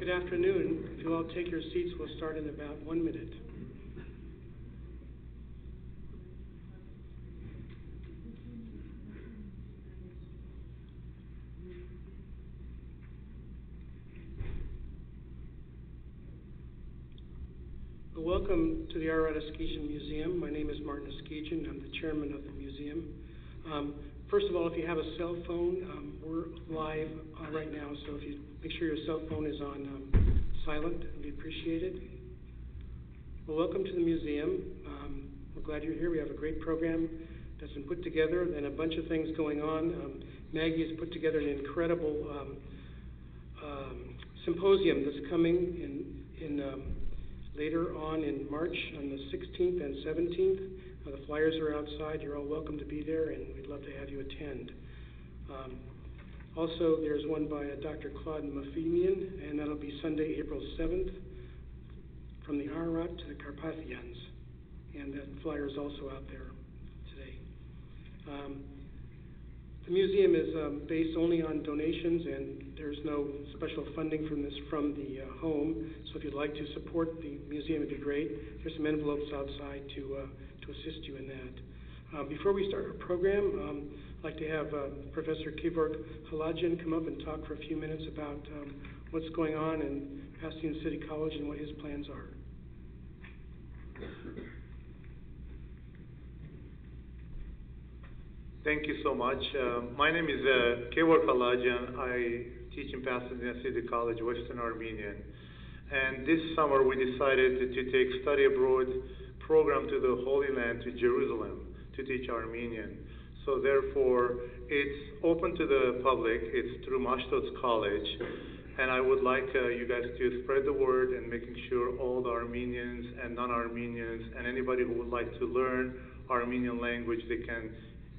Good afternoon. If you'll all take your seats, we'll start in about 1 minute. Welcome to the Kelechian Museum. My name is Martin Kelechian. I'm the chairman of the museum. First of all, if you have a cell phone, we're live right now, so if you make sure your cell phone is on silent, it'd be appreciated. Well, welcome to the museum. We're glad you're here. We have a great program that's been put together and a bunch of things going on. Maggie has put together an incredible symposium that's coming in later on in March on the 16th and 17th. The flyers are outside. You're all welcome to be there, and we'd love to have you attend. Also, there's one by Dr. Claude Mafinian, and that'll be Sunday, April 7th, from the Ararat to the Carpathians. And that flyer is also out there today. The museum is based only on donations, and there's no special funding from the home. So if you'd like to support the museum, it'd be great. There's some envelopes outside to assist you in that. Before we start our program, I'd like to have Professor Kevork Halajian come up and talk for a few minutes about what's going on in Pasadena City College and what his plans are. Thank you so much. My name is Kevork Halajian. I teach in Pasadena City College, Western Armenian. And this summer we decided to take study abroad program to the Holy Land, to Jerusalem, to teach Armenian. So therefore, it's open to the public. It's through Marshal College. And I would like you guys to spread the word and making sure all the Armenians and non-Armenians and anybody who would like to learn Armenian language, they can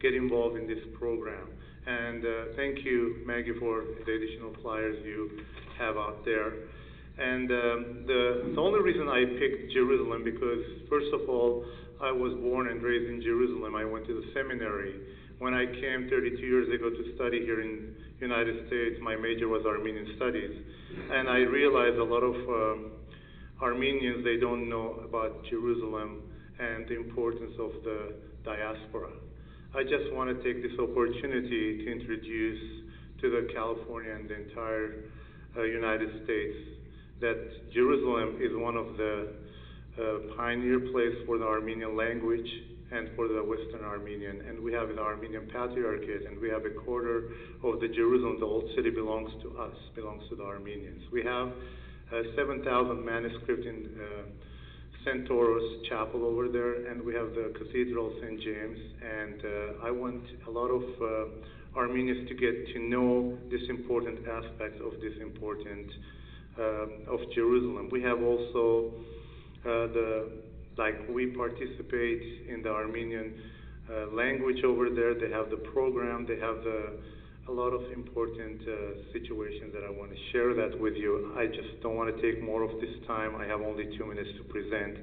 get involved in this program. And thank you, Maggie, for the additional flyers you have out there. And the only reason I picked Jerusalem, because first of all, I was born and raised in Jerusalem. I went to the seminary. When I came 32 years ago to study here in the United States, my major was Armenian studies. And I realized a lot of Armenians, they don't know about Jerusalem and the importance of the diaspora. I just want to take this opportunity to introduce to the California and the entire United States that Jerusalem is one of the pioneer place for the Armenian language and for the Western Armenian. And we have an Armenian Patriarchate, and we have a quarter of the Jerusalem, the old city, belongs to us, belongs to the Armenians. We have 7,000 manuscripts in St. Tauros Chapel over there, and we have the Cathedral St. James. And I want a lot of Armenians to get to know this important aspect of this important of Jerusalem. We have also we participate in the Armenian language over there. They have the program. They have a lot of important situations that I want to share that with you. I just don't want to take more of this time. I have only 2 minutes to present.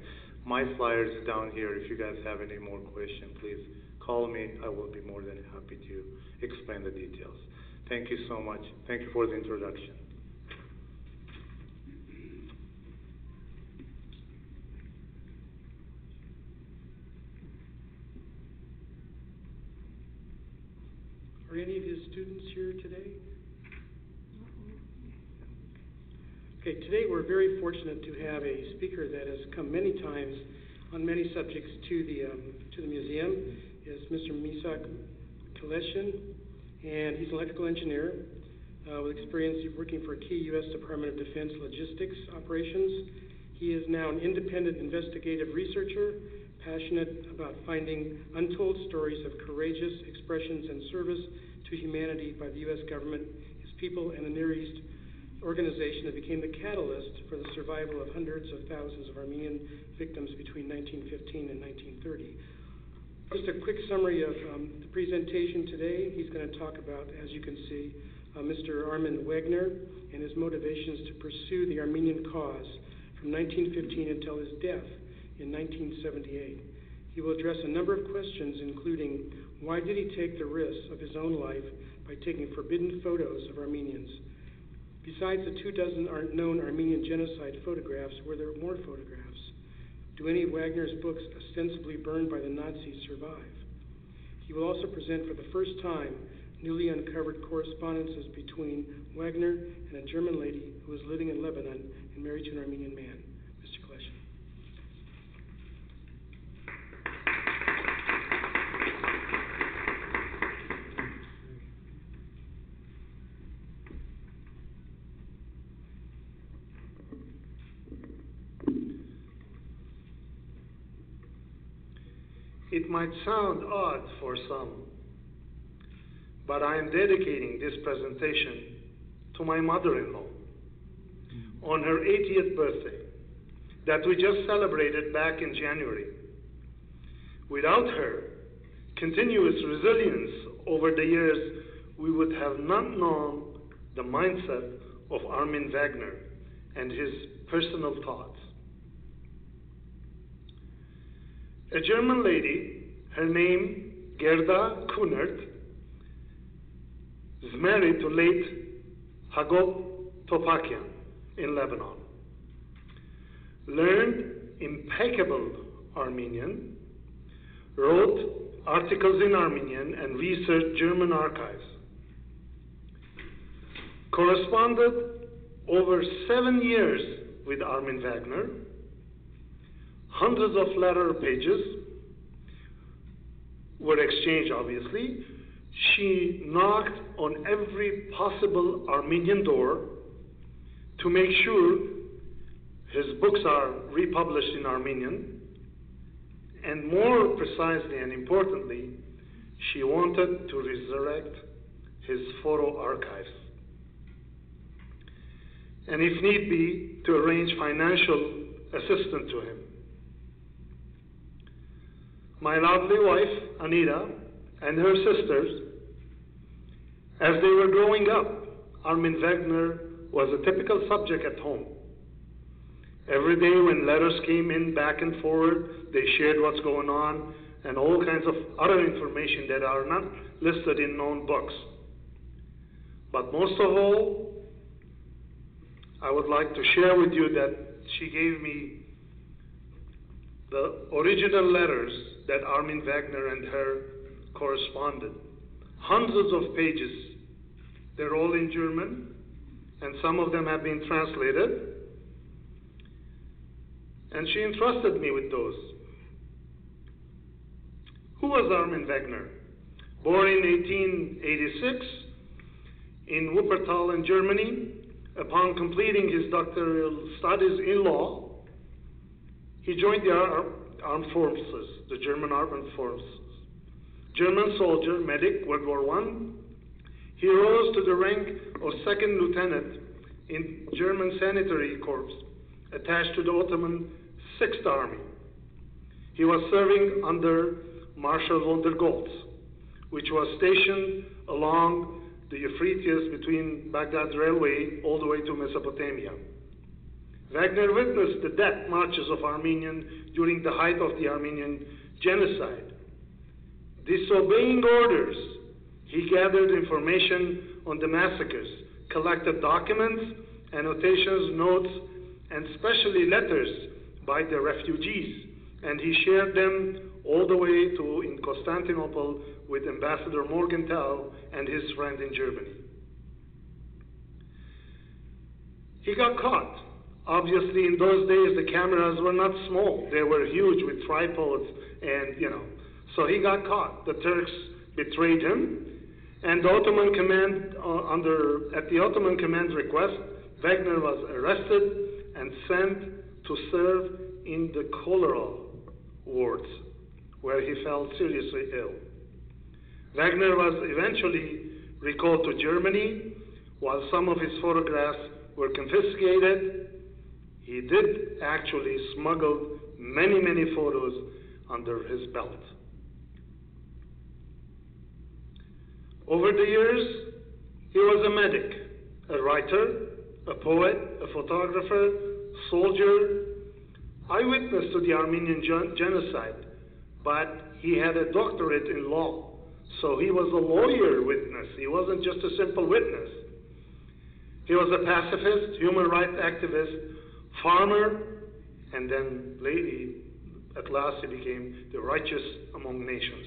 My flyer is down here. If you guys have any more questions, please call me. I will be more than happy to explain the details. Thank you so much. Thank you for the introduction. Are any of his students here today? Okay, today we're very fortunate to have a speaker that has come many times on many subjects to the museum. Is Mr. Missak Kelechian, and he's an electrical engineer with experience working for key U.S. Department of Defense logistics operations. He is now an independent investigative researcher, passionate about finding untold stories of courageous expressions and service to humanity by the U.S. government, its people, and the Near East organization that became the catalyst for the survival of hundreds of thousands of Armenian victims between 1915 and 1930. Just a quick summary of the presentation today. He's going to talk about, as you can see, Mr. Armin Wegner and his motivations to pursue the Armenian cause from 1915 until his death in 1978. He will address a number of questions, including why did he take the risk of his own life by taking forbidden photos of Armenians? Besides the 24 known Armenian genocide photographs, were there more photographs? Do any of Wegner's books ostensibly burned by the Nazis survive? He will also present for the first time newly uncovered correspondences between Wegner and a German lady who was living in Lebanon and married to an Armenian man. Mr. Kelechian. It might sound odd for some, but I am dedicating this presentation to my mother-in-law on her 80th birthday that we just celebrated back in January. Without her continuous resilience over the years, we would have not known the mindset of Armin Wegner and his personal thoughts. A German lady, her name Gerda Kunert, is married to late Hagop Topakian in Lebanon. Learned impeccable Armenian, wrote articles in Armenian and researched German archives. Corresponded over 7 years with Armin Wegner, hundreds of letter pages were exchanged, obviously. She knocked on every possible Armenian door to make sure his books are republished in Armenian. And more precisely and importantly, she wanted to resurrect his photo archives. And if need be, to arrange financial assistance to him. My lovely wife, Anita, and her sisters, as they were growing up, Armin Wegner was a typical subject at home. Every day when letters came in back and forward, they shared what's going on and all kinds of other information that are not listed in known books. But most of all, I would like to share with you that she gave me the original letters that Armin Wegner and her corresponded. Hundreds of pages. They're all in German, and some of them have been translated. And she entrusted me with those. Who was Armin Wegner? Born in 1886 in Wuppertal in Germany. Upon completing his doctoral studies in law, he joined the armed forces, the German armed forces. German soldier, medic, World War I. He rose to the rank of second lieutenant in German Sanitary Corps, attached to the Ottoman 6th Army. He was serving under Marshal von der Goltz, which was stationed along the Euphrates between Baghdad Railway all the way to Mesopotamia. Wegner witnessed the death marches of Armenians during the height of the Armenian genocide. Disobeying orders, he gathered information on the massacres, collected documents, annotations, notes, and especially letters by the refugees, and he shared them all the way to in Constantinople with Ambassador Morgenthau and his friend in Germany. He got caught. Obviously, in those days, the cameras were not small. They were huge with tripods and, so he got caught. The Turks betrayed him, and the Ottoman command, at the Ottoman command's request, Wegner was arrested and sent to serve in the cholera wards, where he fell seriously ill. Wegner was eventually recalled to Germany. While some of his photographs were confiscated, he did actually smuggle many, many photos under his belt. Over the years, he was a medic, a writer, a poet, a photographer, soldier, eyewitness to the Armenian genocide, but he had a doctorate in law, so he was a lawyer witness. He wasn't just a simple witness. He was a pacifist, human rights activist, farmer, and then at last he became the righteous among nations.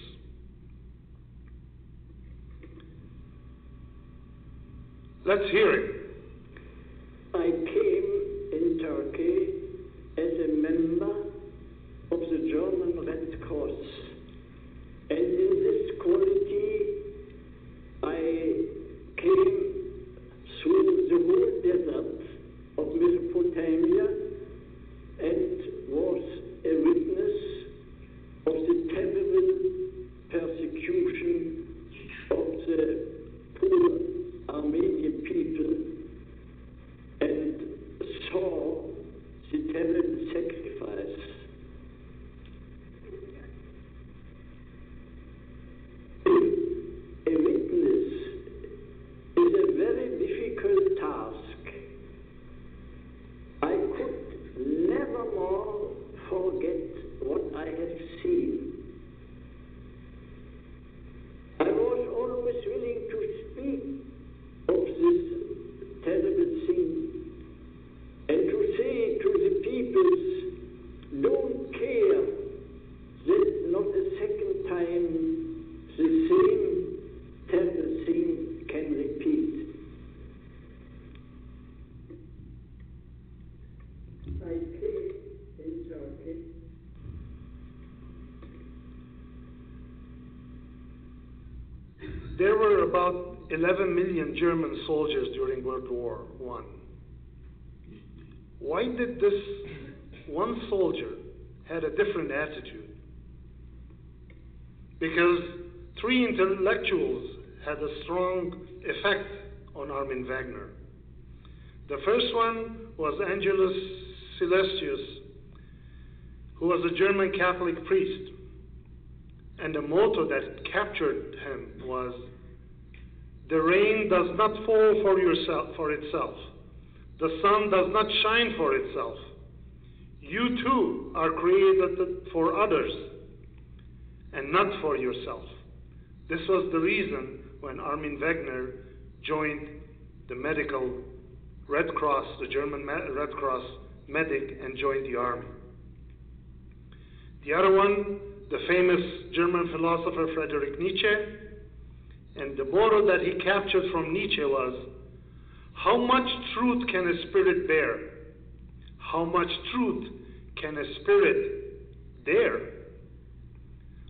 Let's hear it. I came in Turkey as a member of the German Red Cross, and in this quality I came through the whole desert of Mesopotamia and was a witness of the terrible persecution of the poor Armenian people and saw the terrible sacrifice. A witness is a very difficult task. I could never more forget what I have seen. I was always willing to speak of this terrible scene and to say to the peoples, don't care that not a second time the same terrible scene can repeat. I came in Turkey. There were about 11 million German soldiers during World War I. Why did this one soldier had a different attitude? Because three intellectuals had a strong effect on Armin Wegner. The first one was Angelus Silesius, who was a German Catholic priest. And the motto that captured him was, "The rain does not fall for itself. The sun does not shine for itself. You too are created for others and not for yourself." This was the reason when Armin Wegner joined the medical Red Cross, the German Red Cross medic, and joined the army. The other one, the famous German philosopher Friedrich Nietzsche, and the motto that he captured from Nietzsche was, "How much truth can a spirit bear? How much truth can a spirit dare?"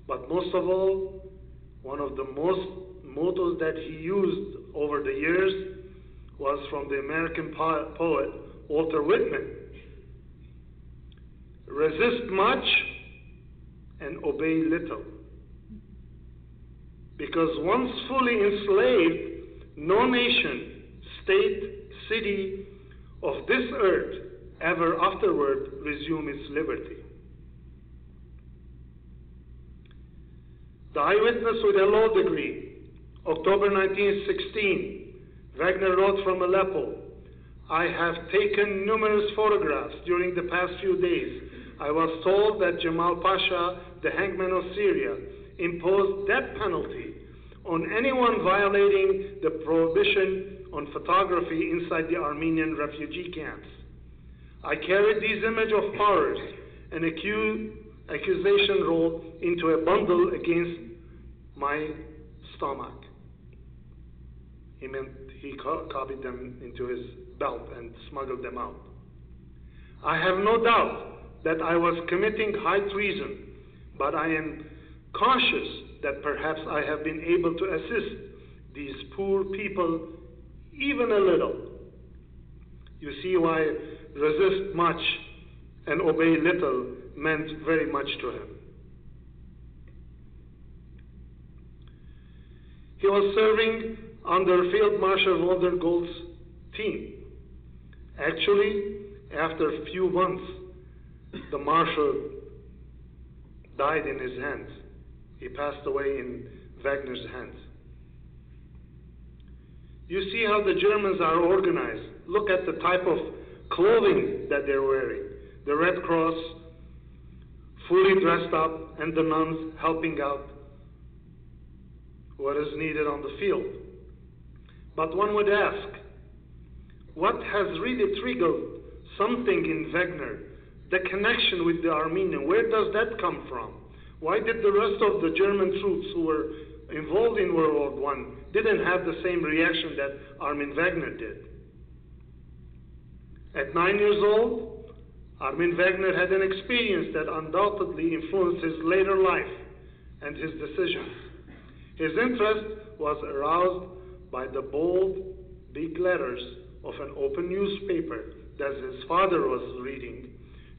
But most of all, one of the most mottos that he used over the years was from the American poet Walter Whitman. "Resist much and obey little. Because once fully enslaved, no nation, state, city of this earth ever afterward resume its liberty." The eyewitness with a law degree, October 1916, Wegner wrote from Aleppo, "I have taken numerous photographs during the past few days. I was told that Jamal Pasha, the hangman of Syria, imposed death penalty on anyone violating the prohibition on photography inside the Armenian refugee camps. I carried these images of horrors and accusation rolled into a bundle against my stomach." He meant he copied them into his belt and smuggled them out. "I have no doubt that I was committing high treason, but I am conscious that perhaps I have been able to assist these poor people even a little." You see why resist much and obey little meant very much to him. He was serving under Field Marshal Walter Goltz's team. Actually, after a few months, the Marshal died in his hands. He passed away in Wegner's hands. You see how the Germans are organized. Look at the type of clothing that they're wearing. The Red Cross, fully dressed up, and the nuns helping out what is needed on the field. But one would ask, what has really triggered something in Wegner, the connection with the Armenian, where does that come from? Why did the rest of the German troops who were involved in World War I didn't have the same reaction that Armin Wegner did? At 9 years old, Armin Wegner had an experience that undoubtedly influenced his later life and his decisions. His interest was aroused by the bold, big letters of an open newspaper that his father was reading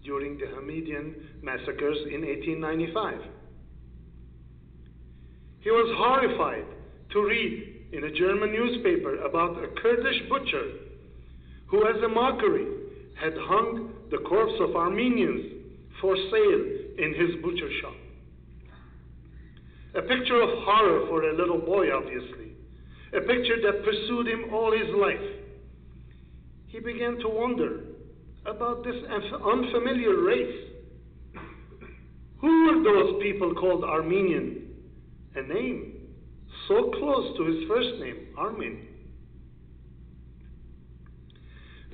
during the Armenian massacres in 1895. He was horrified to read in a German newspaper about a Kurdish butcher who, as a mockery, had hung the corpse of Armenians for sale in his butcher shop. A picture of horror for a little boy, obviously. A picture that pursued him all his life. He began to wonder about this unfamiliar race. Who were those people called Armenian? A name so close to his first name, Armin.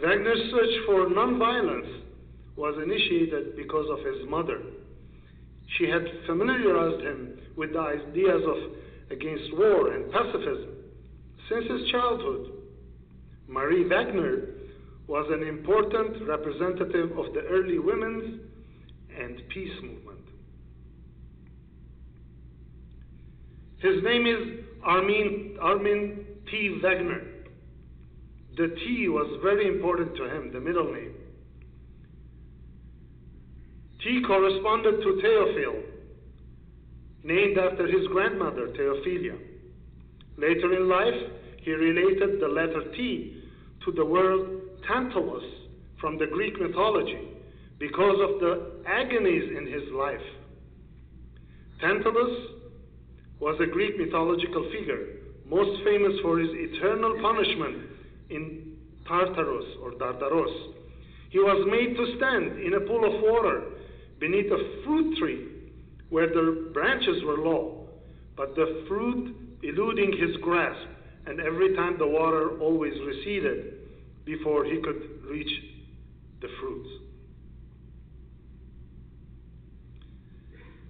Wegner's search for nonviolence was initiated because of his mother. She had familiarized him with the ideas against war and pacifism since his childhood. Marie Wegner was an important representative of the early women's and peace movement. His name is Armin T.Wegner. The T was very important to him, the middle name. T corresponded to Theophile, named after his grandmother, Theophilia. Later in life, he related the letter T to the word Tantalus from the Greek mythology because of the agonies in his life. Tantalus was a Greek mythological figure, most famous for his eternal punishment in Tartarus or Dardaros. He was made to stand in a pool of water beneath a fruit tree where the branches were low, but the fruit eluding his grasp, and every time the water always receded before he could reach the fruits.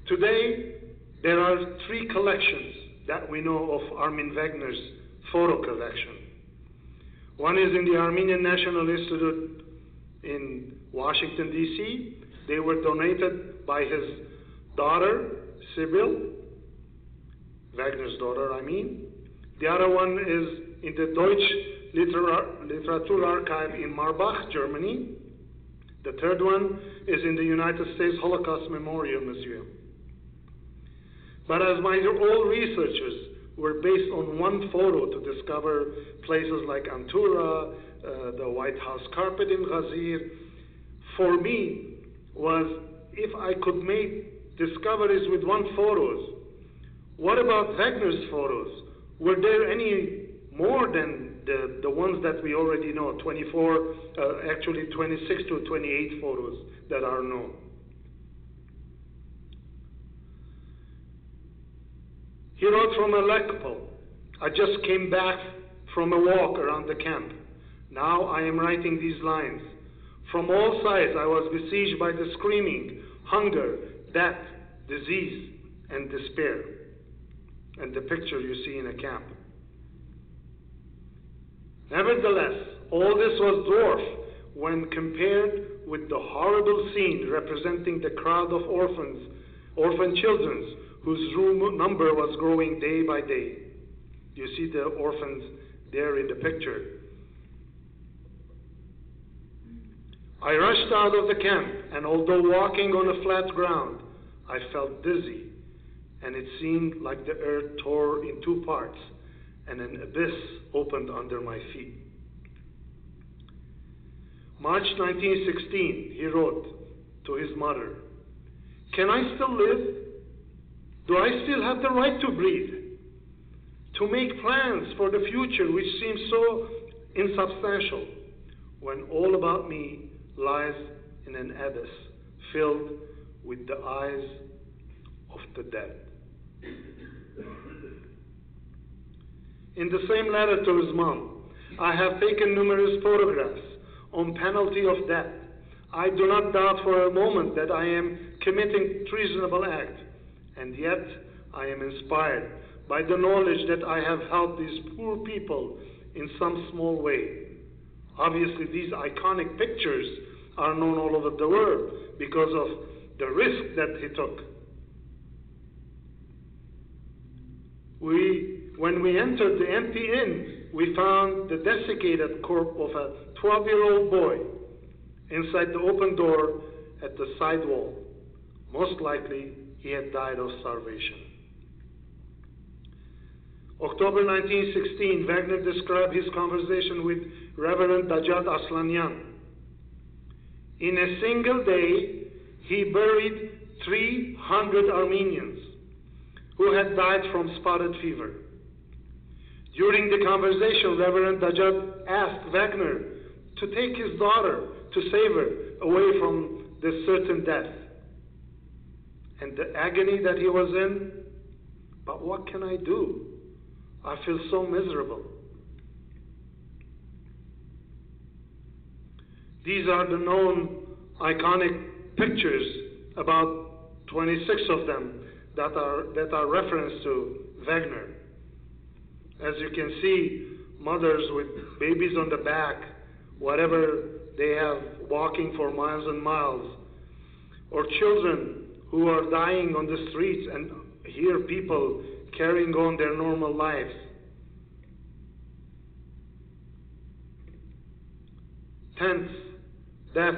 Today, there are 3 collections that we know of Armin Wegner's photo collection. One is in the Armenian National Institute in Washington, D.C. They were donated by his daughter, Sibyl, Wegner's daughter, I mean. The other one is in the Deutsche Literaturarchive in Marbach, Germany. The third one is in the United States Holocaust Memorial Museum. But as my all researchers were based on one photo to discover places like Antura, the White House carpet in Ghazir, for me was if I could make discoveries with one photos, what about Wegner's photos? Were there any more than the ones that we already know, actually 26 to 28 photos that are known? He wrote from Aleppo, I just came back from a walk around the camp. Now I am writing these lines. From all sides I was besieged by the screaming, hunger, death, disease, and despair. And the picture you see in a camp. Nevertheless, all this was dwarfed when compared with the horrible scene representing the crowd of orphan children whose number was growing day by day. You see the orphans there in the picture. I rushed out of the camp, and although walking on a flat ground, I felt dizzy, and it seemed like the earth tore in 2 parts, and an abyss opened under my feet. March 1916, he wrote to his mother, "Can I still live? Do I still have the right to breathe? To make plans for the future which seems so insubstantial, when all about me lies in an abyss filled with the eyes of the dead." In the same letter to his mom, I have taken numerous photographs on penalty of death. I do not doubt for a moment that I am committing treasonable act, and yet I am inspired by the knowledge that I have helped these poor people in some small way. Obviously, these iconic pictures are known all over the world because of the risk that he took. When we entered the empty inn, we found the desiccated corpse of a 12-year-old boy inside the open door at the side wall. Most likely, he had died of starvation. October 1916, Wegner described his conversation with Reverend Dajat Aslanyan. In a single day, he buried 300 Armenians who had died from spotted fever. During the conversation, Reverend Dajat asked Wegner to take his daughter to save her away from this certain death and the agony that he was in. But what can I do? I feel so miserable. These are the known iconic pictures, about 26 of them, that are reference to Wegner. As you can see, mothers with babies on the back, whatever they have, walking for miles and miles, or children who are dying on the streets, and here people carrying on their normal lives. Tents, death,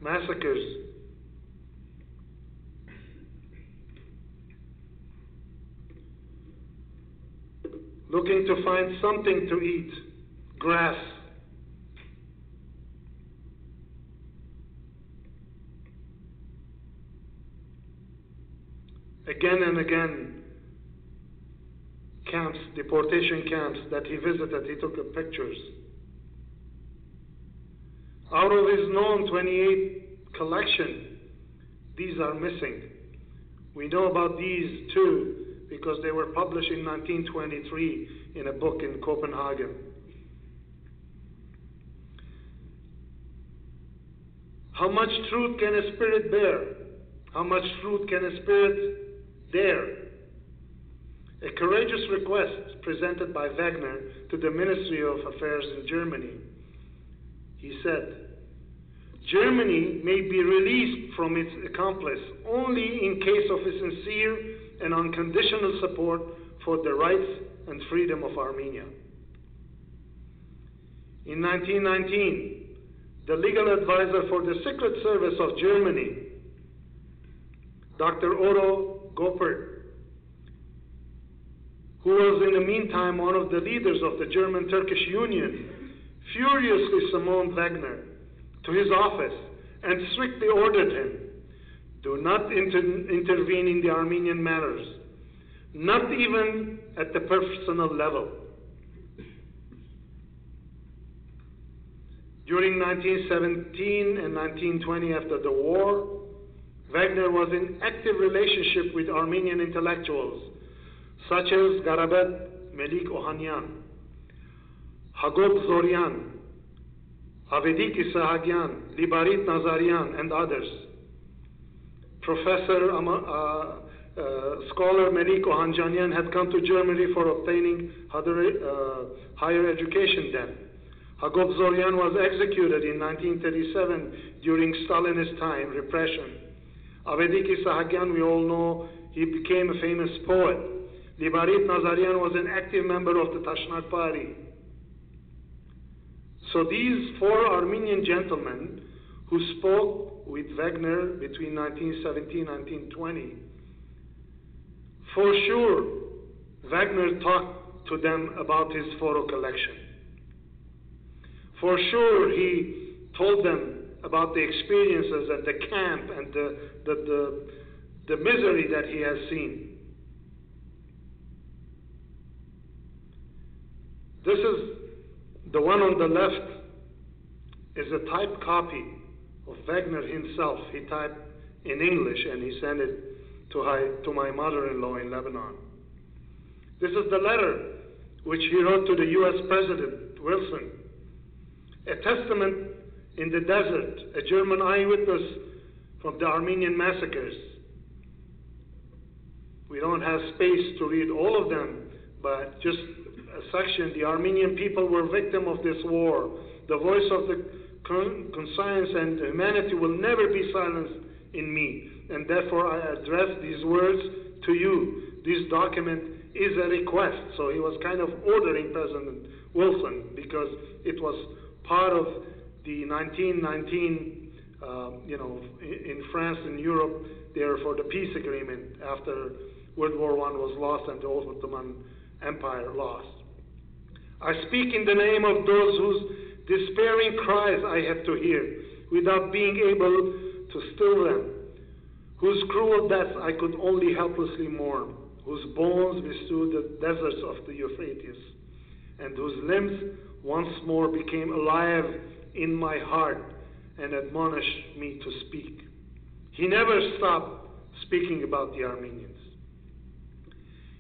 massacres. Looking to find something to eat, grass. Again and again, camps, deportation camps that he visited, he took pictures. Out of his known 28 collection, these are missing. We know about these too because they were published in 1923 in a book in Copenhagen. How much truth can a spirit bear? How much truth can a spirit dare? A courageous request presented by Wegner to the Ministry of Affairs in Germany. He said, Germany may be released from its accomplice only in case of a sincere and unconditional support for the rights and freedom of Armenia. In 1919, the legal advisor for the Secret Service of Germany, Dr. Otto Goppert, who was in the meantime one of the leaders of the German-Turkish Union, furiously summoned Wegner to his office and strictly ordered him, do not intervene in the Armenian matters, not even at the personal level. During 1917 and 1920, after the war, Wegner was in active relationship with Armenian intellectuals such as Garabet Melik Ohanyan, Hagop Zoryan, Avedik Isahagyan, Libarit Nazarian, and others. Professor scholar Melik Ohanjanian had come to Germany for obtaining higher education then. Hagop Zoryan was executed in 1937 during Stalinist time, repression. Avedik Isahagyan, we all know, he became a famous poet. Libarit Nazarian was an active member of the Tashnak Party. So these four Armenian gentlemen who spoke with Wegner between 1917 and 1920, for sure, Wegner talked to them about his photo collection. For sure, he told them about the experiences at the camp and the misery that he has seen. This is the one on the left is a typed copy of Wegner himself. He typed in English and he sent it to my mother-in-law in Lebanon. This is the letter which he wrote to the U.S. President Wilson. A testament in the desert, a German eyewitness from the Armenian massacres. We don't have space to read all of them, but just a section. The Armenian people were victim of this war. The voice of the conscience and humanity will never be silenced in me, and therefore I address these words to you. This document is a request. So he was kind of ordering President Wilson, because it was part of the 1919, in France and Europe, there for the peace agreement after World War I was lost and the Ottoman Empire lost. I speak in the name of those whose despairing cries I have to hear without being able to still them, whose cruel deaths I could only helplessly mourn, whose bones bestrew the deserts of the Euphrates, and whose limbs once more became alive in my heart and admonished me to speak. He never stopped speaking about the Armenians.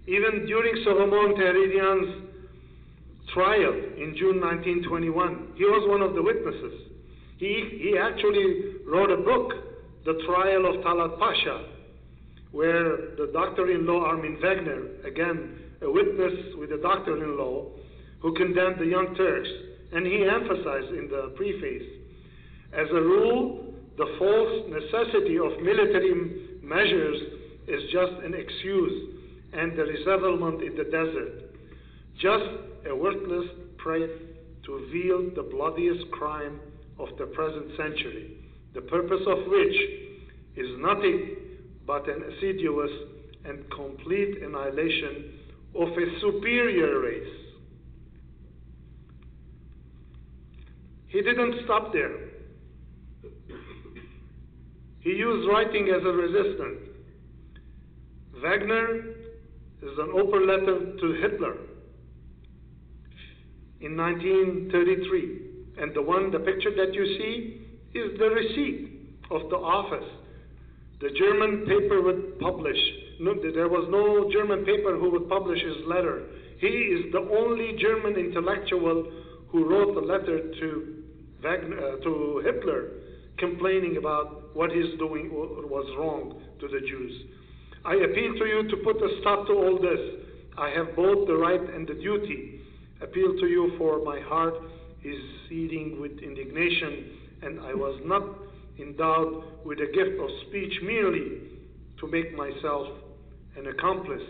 Even during Solomon Tehredian's trial in June 1921, he was one of the witnesses. He actually wrote a book, The Trial of Talat Pasha, where the doctor-in-law Armin Wegner, again a witness with a doctor-in-law, who condemned the Young Turks, and he emphasized in the preface, as a rule, the false necessity of military measures is just an excuse, and the resettlement in the desert, just a worthless prey to veil the bloodiest crime of the present century, the purpose of which is nothing but an assiduous and complete annihilation of a superior race. He didn't stop there. He used writing as a resistance. Wegner is an open letter to Hitler in 1933. And the picture that you see is the receipt of the office. The German paper would publish. No, there was no German paper who would publish his letter. He is the only German intellectual who wrote the letter to Hitler, complaining about what he's doing was wrong to the Jews. I appeal to you to put a stop to all this. I have both the right and the duty. Appeal to you, for my heart is seething with indignation, and I was not endowed with a gift of speech merely to make myself an accomplice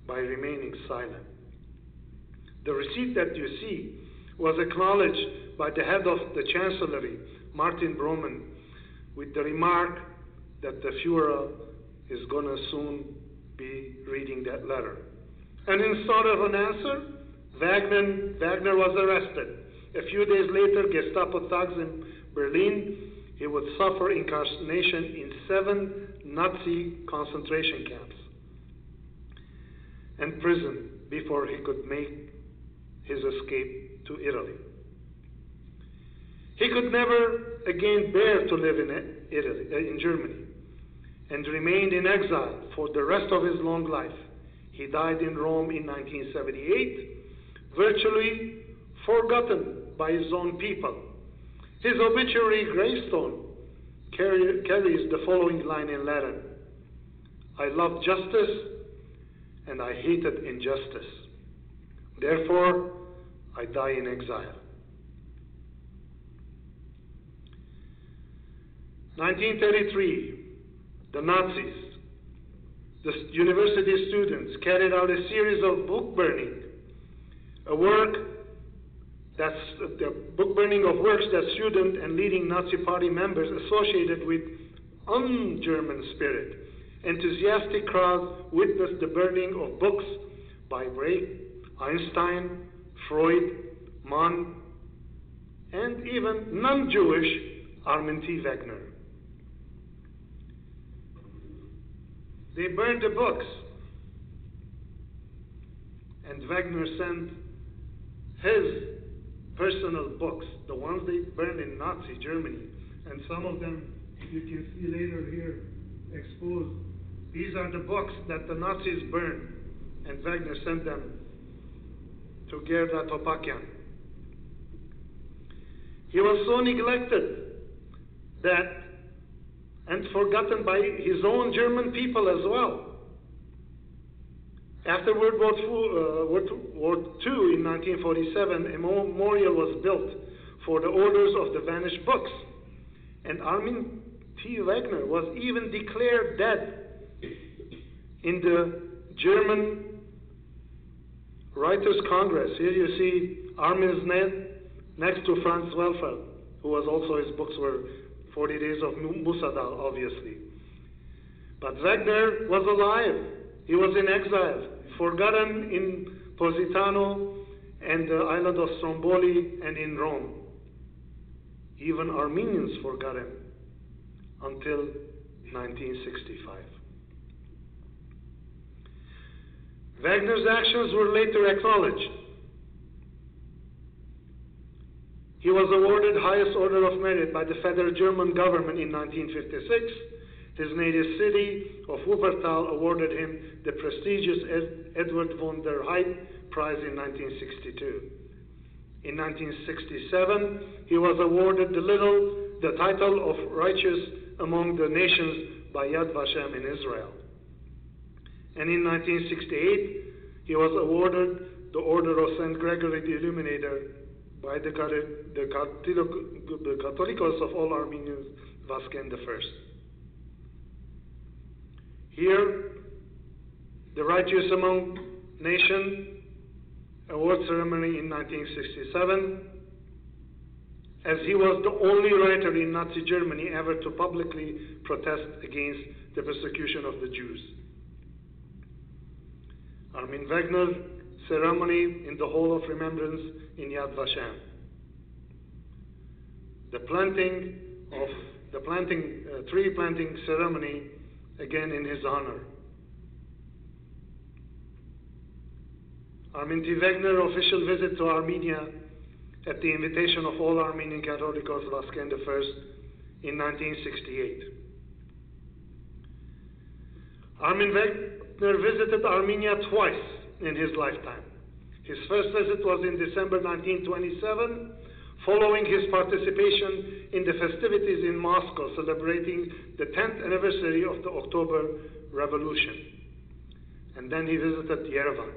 by remaining silent. The receipt that you see was acknowledged by the head of the Chancellery, Martin Broman, with the remark that the Führer is going to soon be reading that letter. And instead of an answer, Wegner was arrested. A few days later, Gestapo thugs in Berlin, he would suffer incarceration in 7 Nazi concentration camps and prison before he could make his escape to Italy. He could never again bear to live in Germany, and remained in exile for the rest of his long life. He died in Rome in 1978, virtually forgotten by his own people. His obituary gravestone carries the following line in Latin: I love justice and I hated injustice. Therefore, I die in exile. 1933, the Nazis, the university students carried out a series of book burning, the book burning of works that student and leading Nazi party members associated with un-German spirit. Enthusiastic crowds witnessed the burning of books by Brecht, Einstein, Freud, Mann, and even non-Jewish Armin T.Wegner. They burned the books, and Wegner sent his personal books, the ones they burned in Nazi Germany, and some of them you can see later here exposed. These are the books that the Nazis burned, and Wegner sent them to Gerda Topakyan. He was so neglected and forgotten by his own German people as well. After World War II in 1947, a memorial was built for the authors of the vanished books. And Armin T.Wegner was even declared dead in the German Writers' Congress. Here you see Armin's name next to Franz Welfeld, who was also, his books were 40 Days of Musadal, obviously. But Wegner was alive. He was in exile, forgotten in Positano and the island of Stromboli and in Rome. Even Armenians forgot him until 1965. Wegner's actions were later acknowledged. He was awarded highest order of merit by the Federal German government in 1956. His native city of Wuppertal awarded him the prestigious Edward von der Heydt Prize in 1962. In 1967, he was awarded the title of Righteous Among the Nations by Yad Vashem in Israel. And in 1968, he was awarded the Order of St. Gregory the Illuminator by the Catholicos of all Armenians, Vasken I. Here, the Righteous Among Nations award ceremony in 1967, as he was the only writer in Nazi Germany ever to publicly protest against the persecution of the Jews. Armin Wegner ceremony in the Hall of Remembrance in Yad Vashem. Tree planting ceremony again in his honor. Armin T.Wegner official visit to Armenia at the invitation of all Armenian Catholicos Vasken I in 1968. Armin Wegner visited Armenia twice in his lifetime. His first visit was in December 1927, following his participation in the festivities in Moscow celebrating the 10th anniversary of the October Revolution. And then he visited Yerevan.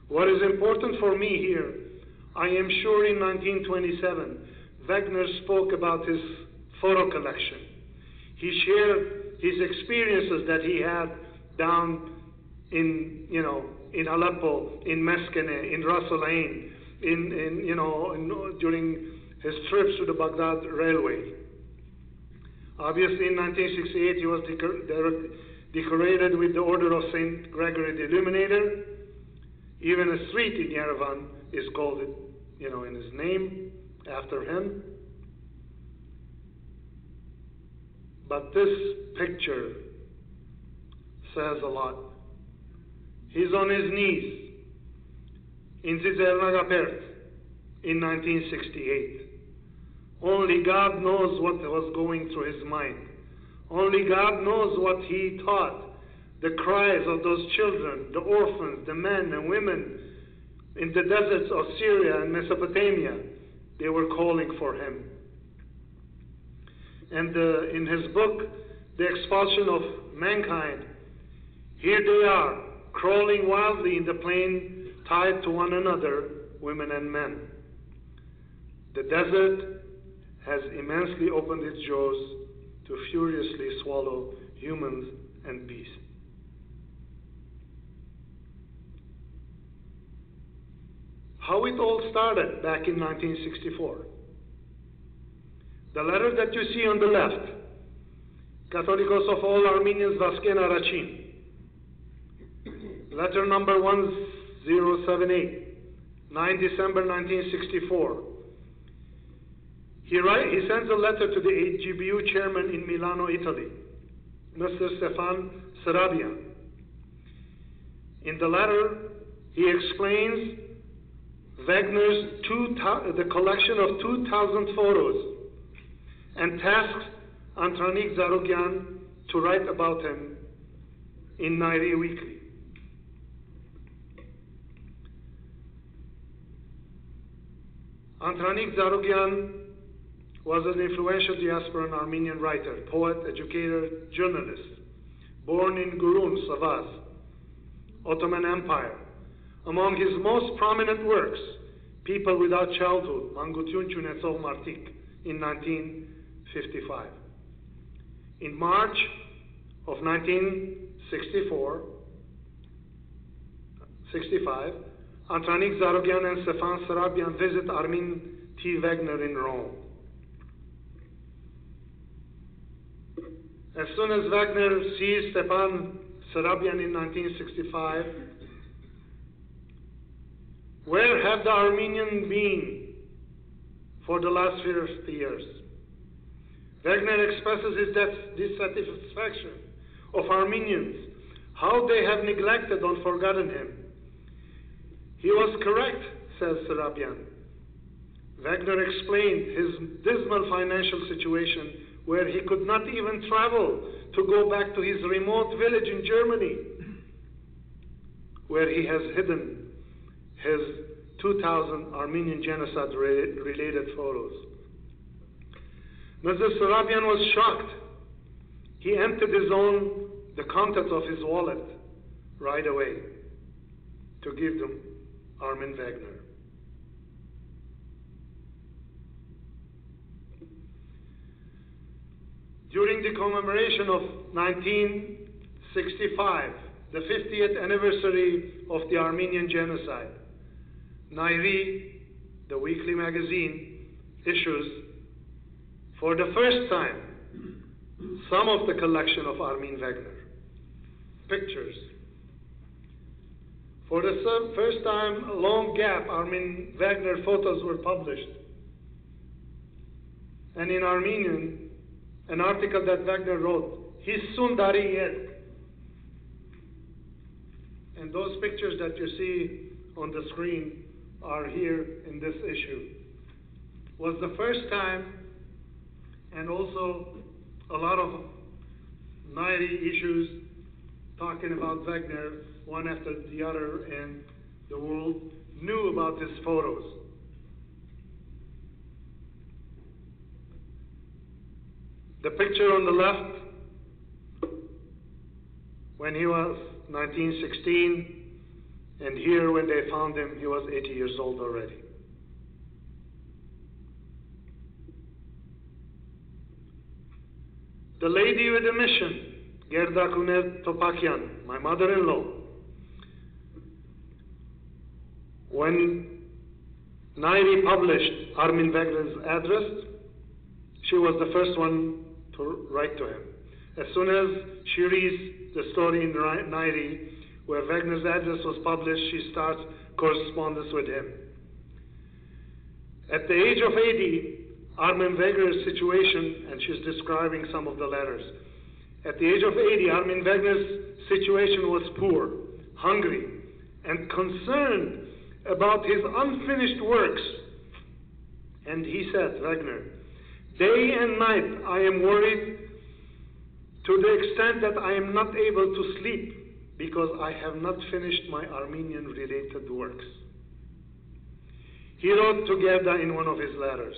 What is important for me here, I am sure in 1927, Wegner spoke about his photo collection. He shared his experiences that he had down in Aleppo, in Meskene, in Ras Al Ain, during his trips to the Baghdad Railway. Obviously, in 1968, he was decorated with the Order of St. Gregory the Illuminator. Even a street in Yerevan is called, in his name, after him. But this picture says a lot. He's on his knees in Zizernagapert in 1968. Only God knows what was going through his mind. Only God knows what he thought. The cries of those children, the orphans, the men and women in the deserts of Syria and Mesopotamia, they were calling for him. And in his book, The Expulsion of Mankind, here they are, crawling wildly in the plain, tied to one another, women and men. The desert has immensely opened its jaws to furiously swallow humans and beasts. How it all started back in 1964. The letter that you see on the left, Catholicos of all Armenians Vasken Arachin, letter number 1078, 9 December 1964. He sends a letter to the AGBU chairman in Milano, Italy, Mr. Stefan Sarabia. In the letter, he explains Wegner's the collection of 2,000 photos and tasks Antranik Zarugyan to write about him in Nairi Weekly. Antranik Zarugyan was an influential diasporan Armenian writer, poet, educator, journalist, born in Gurun, Savaz, Ottoman Empire. Among his most prominent works, People Without Childhood, Mangutyun Chunetsov Martik, in 1955. In March of 1965, Antranik Zarugyan and Stefan Sarabian visit Armin T.Wegner in Rome. As soon as Wegner sees Stefan Sarabian in 1965, where have the Armenians been for the last 50 years? Wegner expresses his dissatisfaction of Armenians, how they have neglected and forgotten him. He was correct, says Sarabian. Wegner explained his dismal financial situation where he could not even travel to go back to his remote village in Germany, where he has hidden his 2000 Armenian genocide-related photos. Mr. Sarabian was shocked. He emptied the contents of his wallet right away to give them Armin Wegner. During the commemoration of 1965, the 50th anniversary of the Armenian genocide, Nairi, the weekly magazine, issues for the first time some of the collection of Armin Wegner, pictures. For the first time, a long gap, Armin Wegner photos were published. And in Armenian, an article that Wegner wrote, His Sundari Yet. And those pictures that you see on the screen are here in this issue. Was the first time, and also a lot of Nairi issues talking about Wegner, one after the other, and the world knew about his photos. The picture on the left, when he was 1916, and here when they found him, he was 80 years old already. The lady with a mission, Gerda Kunet Topakian, my mother-in-law, when Nairi published Armin Wegner's address, she was the first one to write to him. As soon as she reads the story in Nairi, where Wegner's address was published, she starts correspondence with him. At the age of 80, Armin Wegner's situation, and she's describing some of the letters. At the age of 80, Armin Wegner's situation was poor, hungry, and concerned about his unfinished works. And he said, Wegner, day and night I am worried to the extent that I am not able to sleep because I have not finished my Armenian-related works. He wrote to Gerda in one of his letters.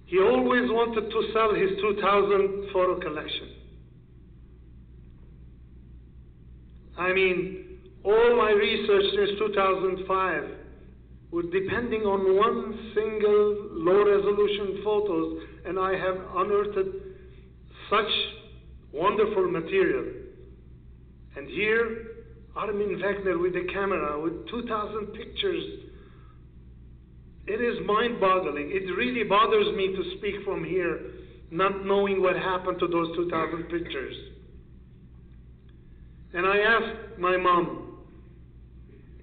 He always wanted to sell his 2000 photo collection. I mean, all my research since 2005 was depending on one single low-resolution photos, and I have unearthed such wonderful material. And here, Armin Wegner with the camera, with 2,000 pictures. It is mind-boggling. It really bothers me to speak from here, not knowing what happened to those 2,000 pictures. And I asked my mom,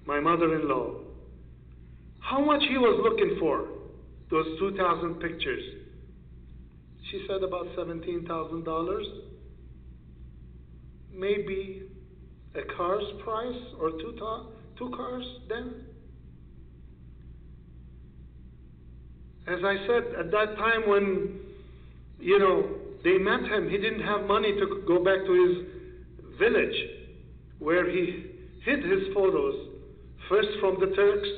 my mother-in-law, how much he was looking for, those 2,000 pictures. She said about $17,000. Maybe a car's price, or two cars then. As I said, at that time when, they met him, he didn't have money to go back to his village, where he hid his photos, first from the Turks,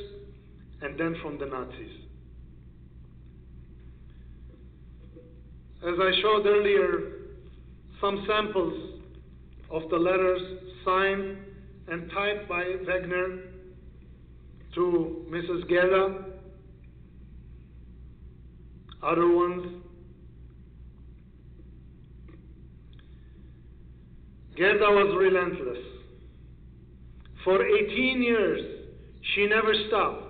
and then from the Nazis. As I showed earlier, some samples of the letters signed and typed by Wegner to Mrs. Gerda, other ones. Gerda was relentless. For 18 years, she never stopped.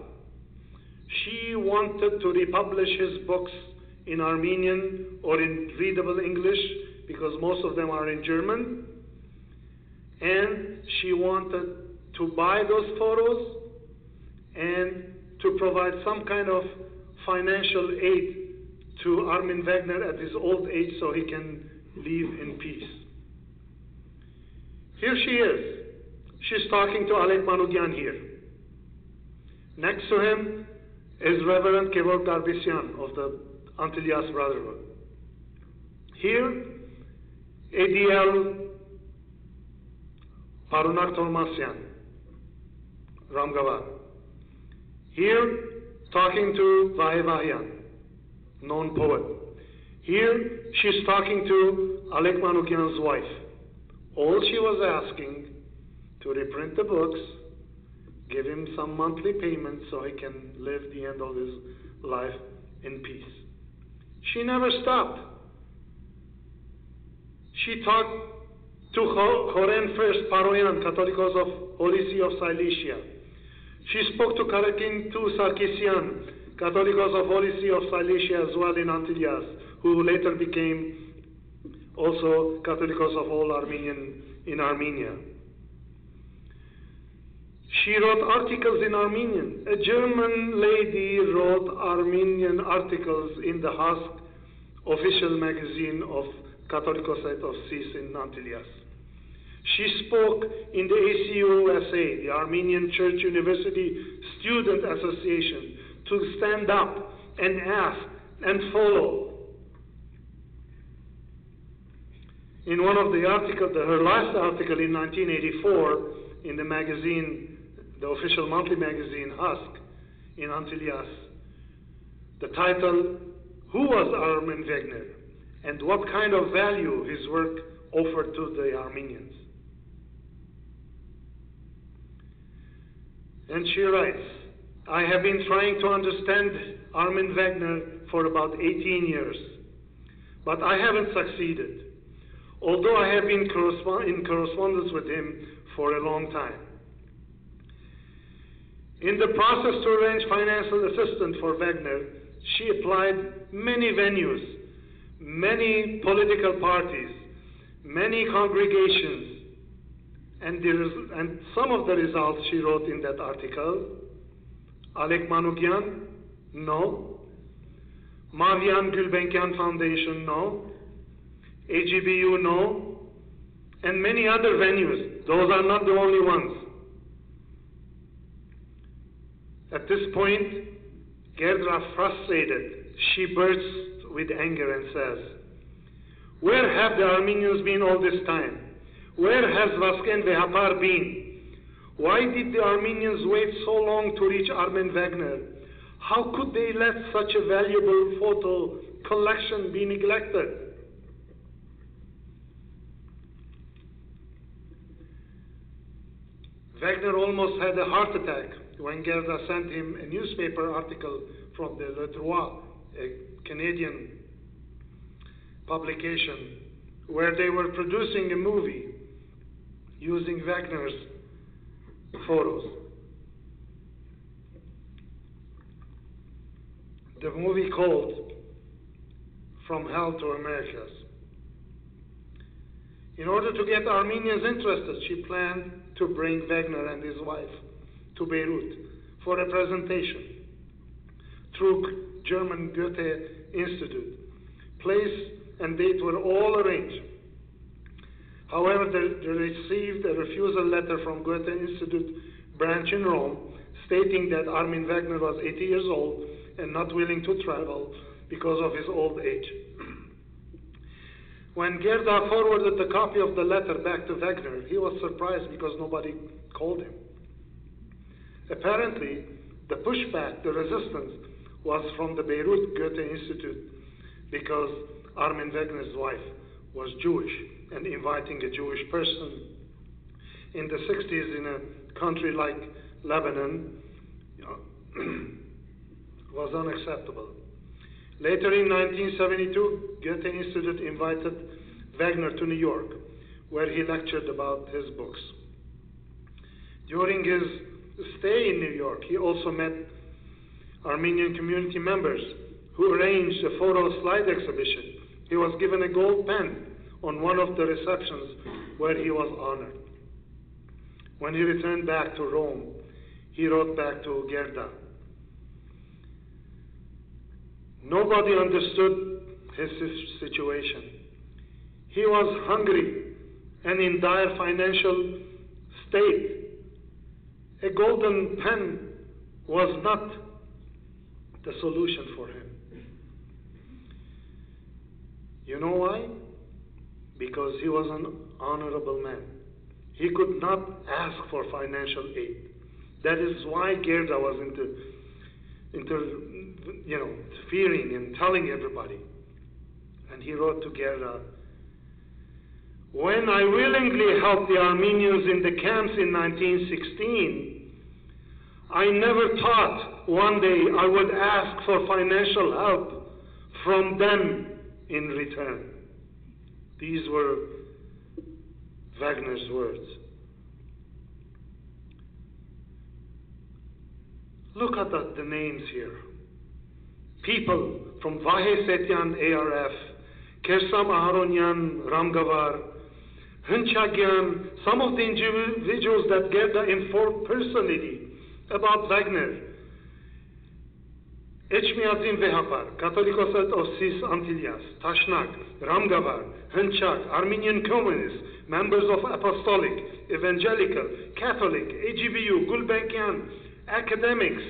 She wanted to republish his books in Armenian or in readable English, because most of them are in German. And she wanted to buy those photos and to provide some kind of financial aid to Armin Wegner at his old age so he can live in peace. Here she is. She's talking to Alek Manukyan here. Next to him is Reverend Kevork Garbisyan of the Antillas Brotherhood. Here, ADL Parunak Tolmasyan, Ramgavar. Here, talking to Vahe Vahyan, known poet. Here, she's talking to Alek Manukyan's wife. All she was asking to reprint the books, give him some monthly payment so he can live the end of his life in peace. She never stopped. She talked to Horen First Paroyan, Catholicos of Holy See of Cilicia. She spoke to Kelechian II Sarkisian, Catholicos of Holy See of Cilicia as well in Antillas, who later became also Catholicos of all Armenian in Armenia. She wrote articles in Armenian. A German lady wrote Armenian articles in the Husk official magazine of Catholicosate of Cis in Antillas. She spoke in the ACUSA, the Armenian Church University Student Association, to stand up and ask and follow. In one of the articles, her last article in 1984, in the magazine, the official monthly magazine Husk in Antillas, the title, "Who was Armin Wegner and what kind of value his work offered to the Armenians?" And she writes, "I have been trying to understand Armin Wegner for about 18 years, but I haven't succeeded, although I have been in correspondence with him for a long time. In the process to arrange financial assistance for Wegner, she applied many venues, many political parties, many congregations, and some of the results she wrote in that article: Alek Manukyan, no; Mavian Gulbenkian Foundation, no; AGBU, no; and many other venues. Those are not the only ones." At this point, Gerda, frustrated, she bursts with anger and says, "Where have the Armenians been all this time? Where has Vasken Vehapar been? Why did the Armenians wait so long to reach Armin Wegner? How could they let such a valuable photo collection be neglected?" Wegner almost had a heart attack when Gerda sent him a newspaper article from the Le Droit, a Canadian publication, where they were producing a movie using Wegner's photos. The movie called From Hell to Americas. In order to get Armenians interested, she planned to bring Wegner and his wife to Beirut for a presentation through German Goethe Institute. Place and date were all arranged. However, they received a refusal letter from Goethe Institute branch in Rome stating that Armin Wegner was 80 years old and not willing to travel because of his old age. When Gerda forwarded the copy of the letter back to Wegner, he was surprised because nobody called him. Apparently, The pushback, the resistance, was from the Beirut Goethe Institute because Armin Wegner's wife was Jewish, and inviting a Jewish person in the 60s in a country like Lebanon was unacceptable. Later in 1972, Goethe Institute invited Wegner to New York, where he lectured about his books. During his stay in New York, he also met Armenian community members who arranged a photo slide exhibition. He was given a gold pen on one of the receptions where he was honored. When he returned back to Rome, he wrote back to Gerda. Nobody understood his situation. He was hungry and in dire financial state. A golden pen was not the solution for him. You know why? Because he was an honorable man. He could not ask for financial aid. That is why Gerda was interfering and telling everybody. And he wrote to Gerda, "When I willingly helped the Armenians in the camps in 1916, I never thought one day I would ask for financial help from them in return." These were Wegner's words. Look at the names here. People from Vahe Setyan ARF, Kersam Aharonyan Ramgavar, Hunchagyan, some of the individuals that Gerda informed personally about Wegner. Echmiadzin Vehapar, Catholicos of Sis Antilias, Tashnak, Ramgavar, Hunchak, Armenian communists, members of Apostolic, Evangelical, Catholic, AGBU, Gulbenkian, academics,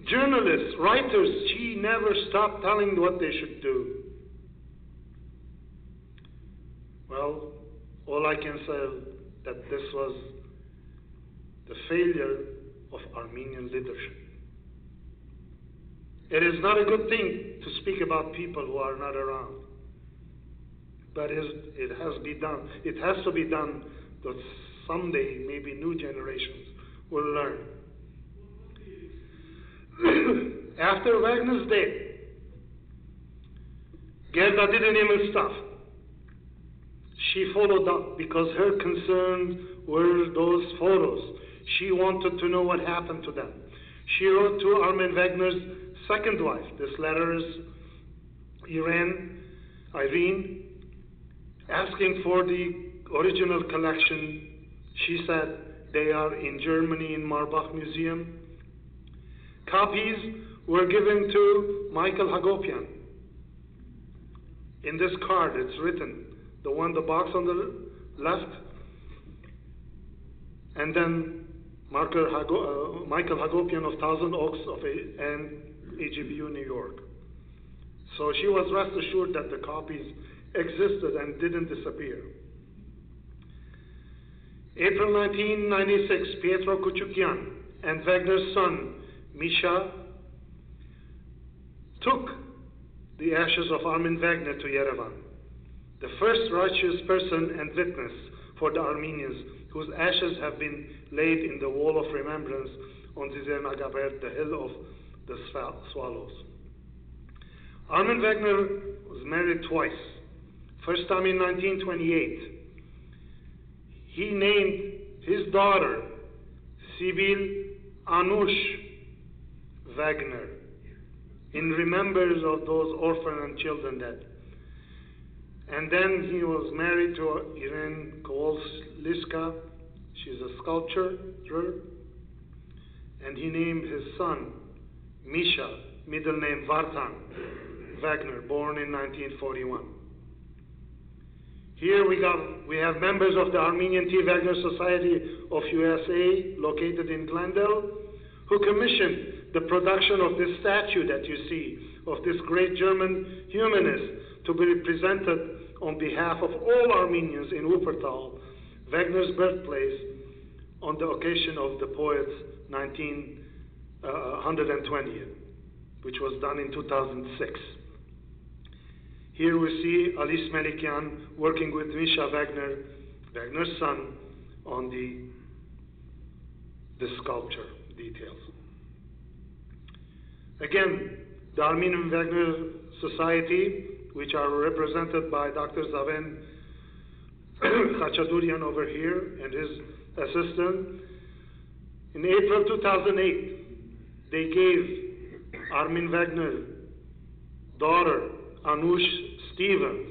journalists, writers. She never stopped telling what they should do. Well, all I can say is that this was the failure of Armenian leadership. It is not a good thing to speak about people who are not around. But it has to be done that someday maybe new generations will learn. After Wegner's death, Gerda didn't even stop. She followed up because her concerns were those photos. She wanted to know what happened to them. She wrote to Armin Wegner's second wife. This letter is Irene, asking for the original collection. She said they are in Germany in Marbach Museum. Copies were given to Michael Hagopian. In this card, it's written, the box on the left, and then Michael Hagopian of Thousand Oaks and AGBU New York. So she was rest assured that the copies existed and didn't disappear. April 1996, Pietro Kuchukyan and Wegner's son, Misha, took the ashes of Armin Wegner to Yerevan, the first righteous person and witness for the Armenians whose ashes have been laid in the wall of remembrance on Zizernagaber, the hill of the swallows. Armin Wegner was married twice. First time in 1928. He named his daughter Sibyl Anush Wegner in remembrance of those orphan and children dead. And then he was married to Irene Kowalska. She's a sculptor, and he named his son Misha, middle name Vartan Wegner, born in 1941. Here we have members of the Armenian T.Wegner Society of USA, located in Glendale, who commissioned the production of this statue that you see, of this great German humanist, to be presented on behalf of all Armenians in Wuppertal, Wegner's birthplace, on the occasion of the poet's 120th, which was done in 2006. Here we see Alice Kelechian working with Misha Wegner, Wegner's son, on the sculpture details. Again, the Armin Wegner Society, which are represented by Dr. Zaven Khachatourian over here and his assistant. In April 2008, they gave Armin Wegner's daughter, Anush Stevens,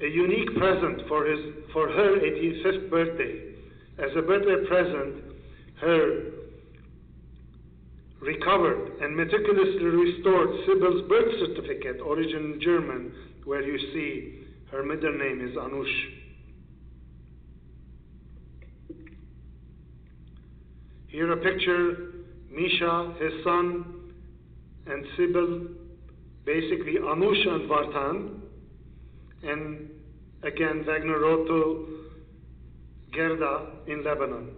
a unique present for her 85th birthday. As a birthday present, her recovered and meticulously restored Sibyl's birth certificate, origin German, where you see her middle name is Anush. Here a picture, Misha, his son, and Sibyl, basically Anush and Vartan. And again, Wegner wrote to Gerda in Lebanon,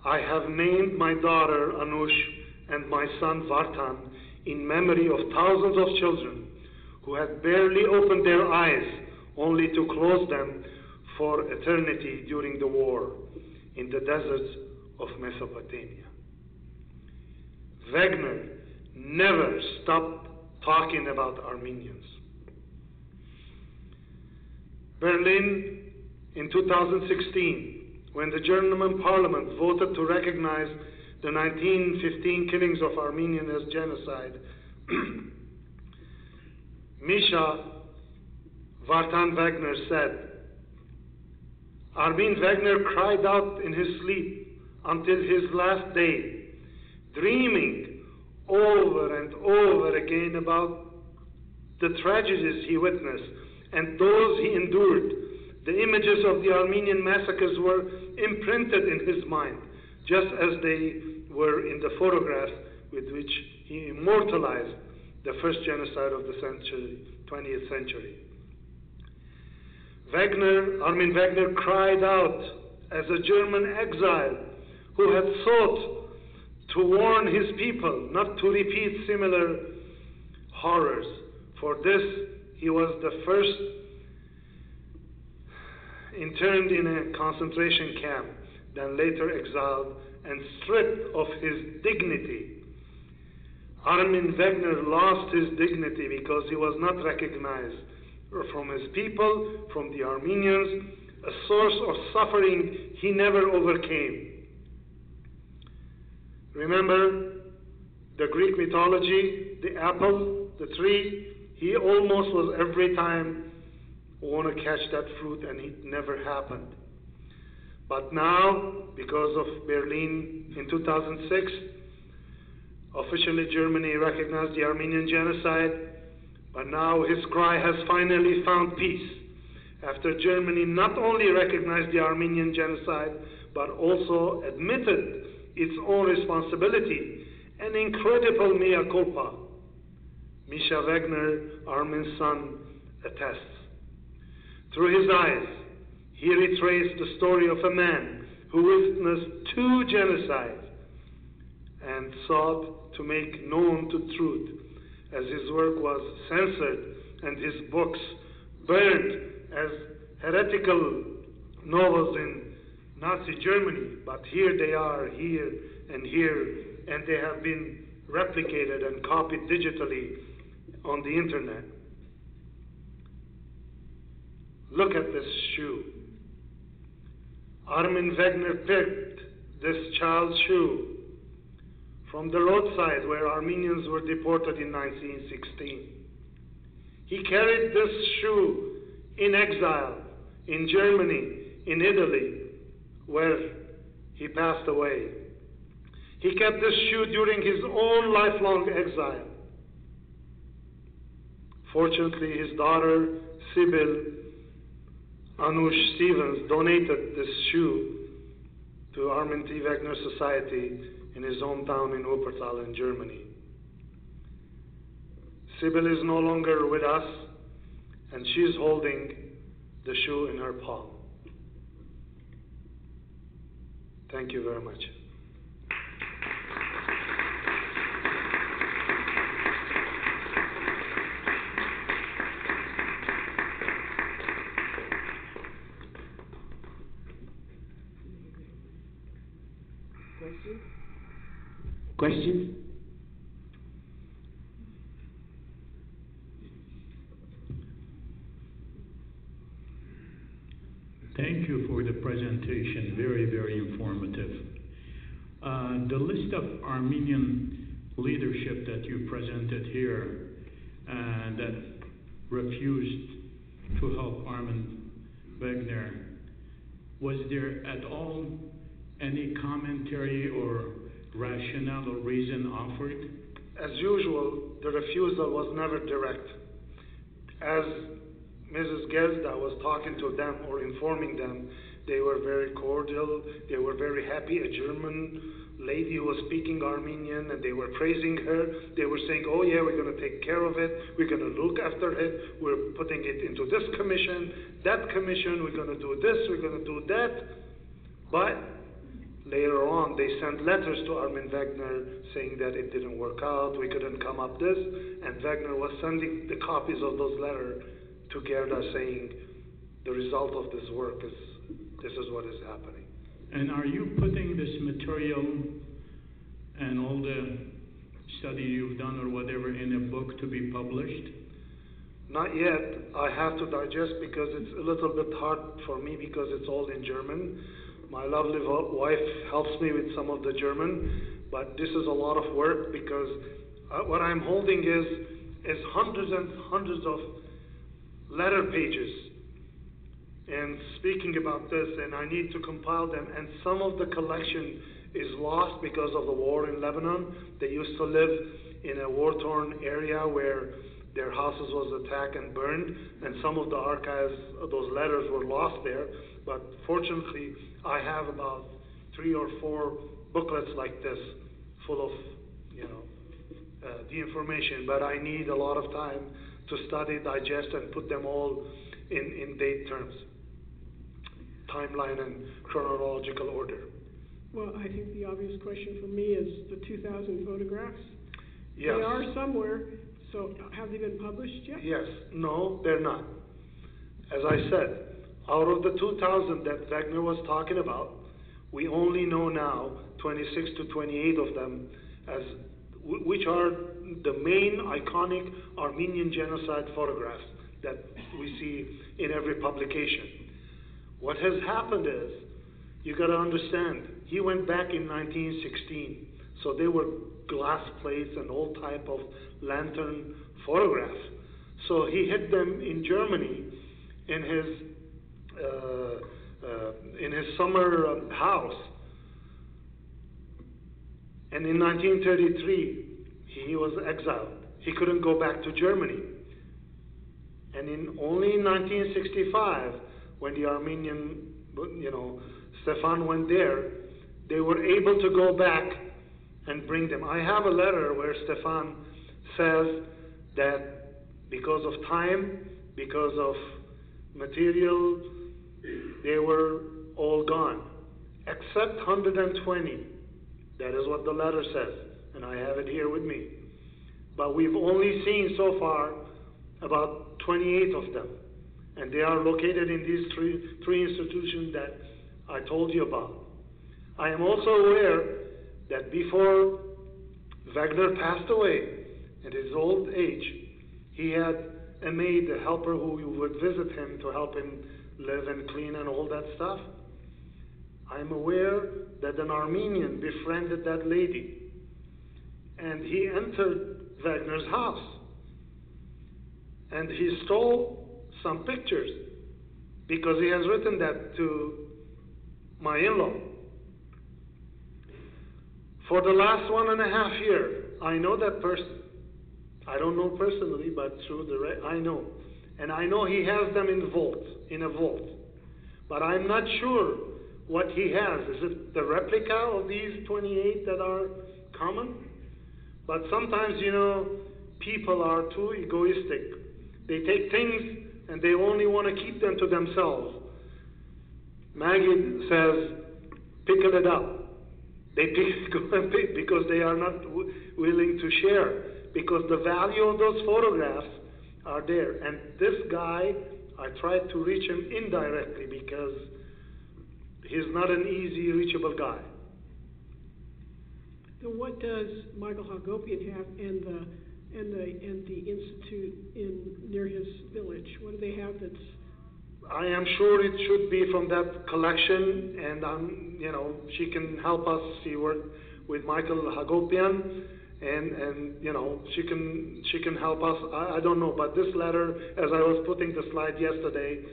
I have named my daughter Anush and my son Vartan in memory of thousands of children who had barely opened their eyes only to close them for eternity during the war in the deserts of Mesopotamia. Wegner never stopped talking about Armenians. Berlin in 2016, when the German parliament voted to recognize the 1915 killings of Armenians as genocide, Misha Vartan Wegner said, Armin Wegner cried out in his sleep until his last day, dreaming over and over again about the tragedies he witnessed and those he endured. The images of the Armenian massacres were imprinted in his mind, just as they were in the photographs with which he immortalized the first genocide of the 20th century. Armin Wegner cried out as a German exile who had sought to warn his people not to repeat similar horrors. For this, he was the first interned in a concentration camp, then later exiled and stripped of his dignity. Armin Wegner lost his dignity because he was not recognized from his people, from the Armenians, a source of suffering he never overcame. Remember the Greek mythology, the apple, the tree? He almost was every time want to catch that fruit, and it never happened. But now, because of Berlin in 2006, officially Germany recognized the Armenian genocide, but now his cry has finally found peace. After Germany not only recognized the Armenian genocide, but also admitted its own responsibility, an incredible mea culpa. Misha Wegner, Armin's son, attests. Through his eyes, he retraced the story of a man who witnessed 2 genocides and sought to make known the truth, as his work was censored and his books burned as heretical novels in Nazi Germany. But here they are, here, and they have been replicated and copied digitally on the internet. Look at this shoe. Armin Wegner picked this child's shoe from the roadside where Armenians were deported in 1916. He carried this shoe in exile in Germany, in Italy, where he passed away. He kept this shoe during his own lifelong exile. Fortunately, his daughter, Sibyl Anush Stevens, donated this shoe to Armin T.Wegner Society in his hometown in Wuppertal in Germany. Sibyl is no longer with us, and she's holding the shoe in her palm. Thank you very much. Questions? Thank you for the presentation. Very, very informative. The list of Armenian leadership that you presented here that refused to help Armin Wegner, was there at all any commentary or rationale or reason offered? As usual, the refusal was never direct. As Mrs. Gezda was talking to them or informing them, they were very cordial, they were very happy. A German lady who was speaking Armenian, and they were praising her. They were saying, oh yeah, we're going to take care of it, we're going to look after it, we're putting it into this commission, that commission, we're going to do this, we're going to do that. But later on, they sent letters to Armin Wegner saying that it didn't work out, we couldn't come up this, and Wegner was sending the copies of those letters to Gerda saying the result of this work is, this is what is happening. And are you putting this material and all the study you've done or whatever in a book to be published? Not yet. I have to digest because it's a little bit hard for me because it's all in German. My lovely wife helps me with some of the German, but this is a lot of work because what I'm holding is hundreds and hundreds of letter pages and speaking about this, and I need to compile them, and some of the collection is lost because of the war in Lebanon. They used to live in a war-torn area where their houses was attacked and burned, and some of the archives of those letters were lost there. But fortunately, I have about 3 or 4 booklets like this, full of, the information. But I need a lot of time to study, digest, and put them all in date terms, timeline and chronological order. Well, I think the obvious question for me is the 2,000 photographs. Yes. They are somewhere, so have they been published yet? Yes. No, they're not. As I said, out of the 2,000 that Wegner was talking about, we only know now 26 to 28 of them, which are the main iconic Armenian genocide photographs that we see in every publication. What has happened is, you got to understand, he went back in 1916, so they were glass plates and all type of lantern photographs. So he hid them in Germany in his summer house. And in 1933, he was exiled. He couldn't go back to Germany. And only in 1965, when the Armenian, Stefan went there, they were able to go back and bring them. I have a letter where Stefan says that because of time, because of material, they were all gone, except 120. That is what the letter says, and I have it here with me. But we've only seen so far about 28 of them, and they are located in these three institutions that I told you about. I am also aware that before Wegner passed away at his old age, he had a maid, a helper who would visit him to help him live and clean and all that stuff. I'm aware that an Armenian befriended that lady, and he entered Wegner's house, and he stole some pictures because he has written that to my in-law. For the last 1.5 years, I know that person. I don't know personally, but through I know. And I know he has them in a vault. But I'm not sure what he has. Is it the replica of these 28 that are common? But sometimes, people are too egoistic. They take things and they only want to keep them to themselves. Maggie says, pickle it up. They go and pick because they are not willing to share, because the value of those photographs are there. And this guy, I tried to reach him indirectly because he's not an easy reachable guy. So what does Michael Hagopian have and the institute near his village? What do they have that's? I am sure it should be from that collection, and she can help us. She worked with Michael Hagopian, and she can help us. I don't know, but this letter, as I was putting the slide yesterday,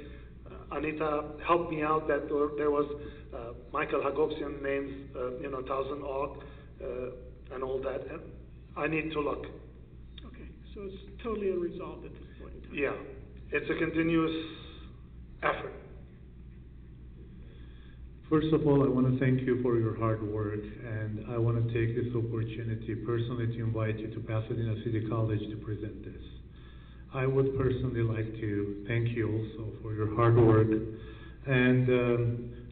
Anita helped me out that there was Michael Hagopian names, 1,000 odd, and all that. And I need to look. Okay, so it's totally unresolved at this point in time. Yeah, it's a continuous effort. First of all, I want to thank you for your hard work, and I want to take this opportunity personally to invite you to Pasadena City College to present this. I would personally like to thank you also for your hard work. And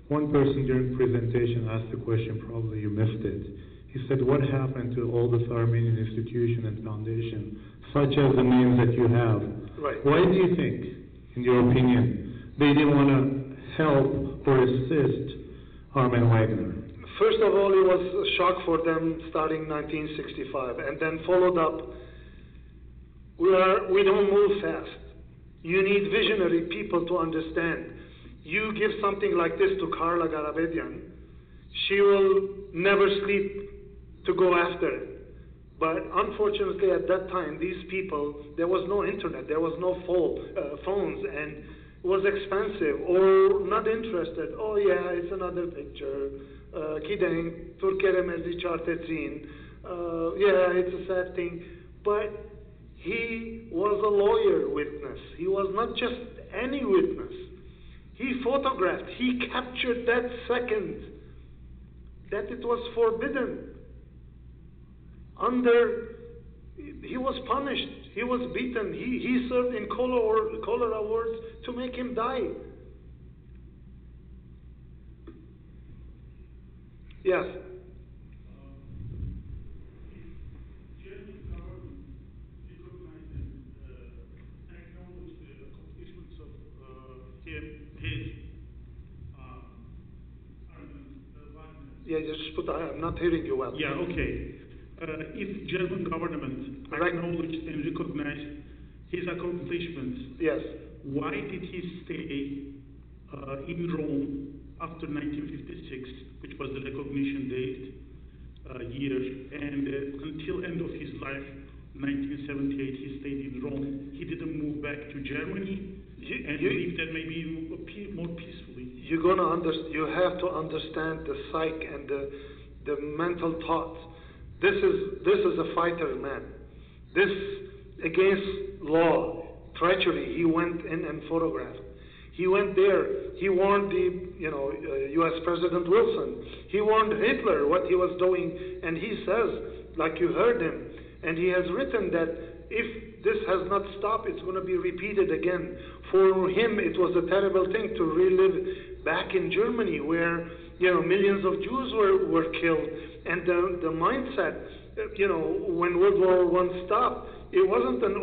one person during presentation asked the question, probably you missed it. He said, what happened to all this Armenian institution and foundation, such as the names that you have? Right. Why do you think, in your opinion, they didn't want to help or assist Armin Wegner? First of all, it was a shock for them starting 1965, and then followed up. We don't move fast. You need visionary people to understand. You give something like this to Carla Garabedian, she will never sleep to go after it. But unfortunately, at that time, these people, there was no internet, there was no phones, and it was expensive or not interested. Oh yeah, it's another picture. Kideng, Turkere mezi chartetsin. Yeah, it's a sad thing. But he was a lawyer witness. He was not just any witness. He photographed, he captured that second that it was forbidden. He was punished, he was beaten, he served in cholera wards to make him die. Yes. German government recognized and acknowledged the accomplishments of Armin Wegner. Yeah, I'm not hearing you well. Yeah, okay. If German government acknowledged and recognized his accomplishments, yes, why did he stay in Rome after 1956, which was the recognition date year, and until end of his life, 1978, he stayed in Rome. He didn't move back to Germany and lived there maybe more peacefully. You have to understand the psyche and the mental thought. This is a fighter, man. This against law, treachery. He went in and photographed. He went there. He warned the U.S. President Wilson. He warned Hitler what he was doing, and he says, like you heard him, and he has written that if this has not stopped, it's going to be repeated again. For him, it was a terrible thing to relive back in Germany, where millions of Jews were killed, and the mindset, when World War I stopped, it wasn't an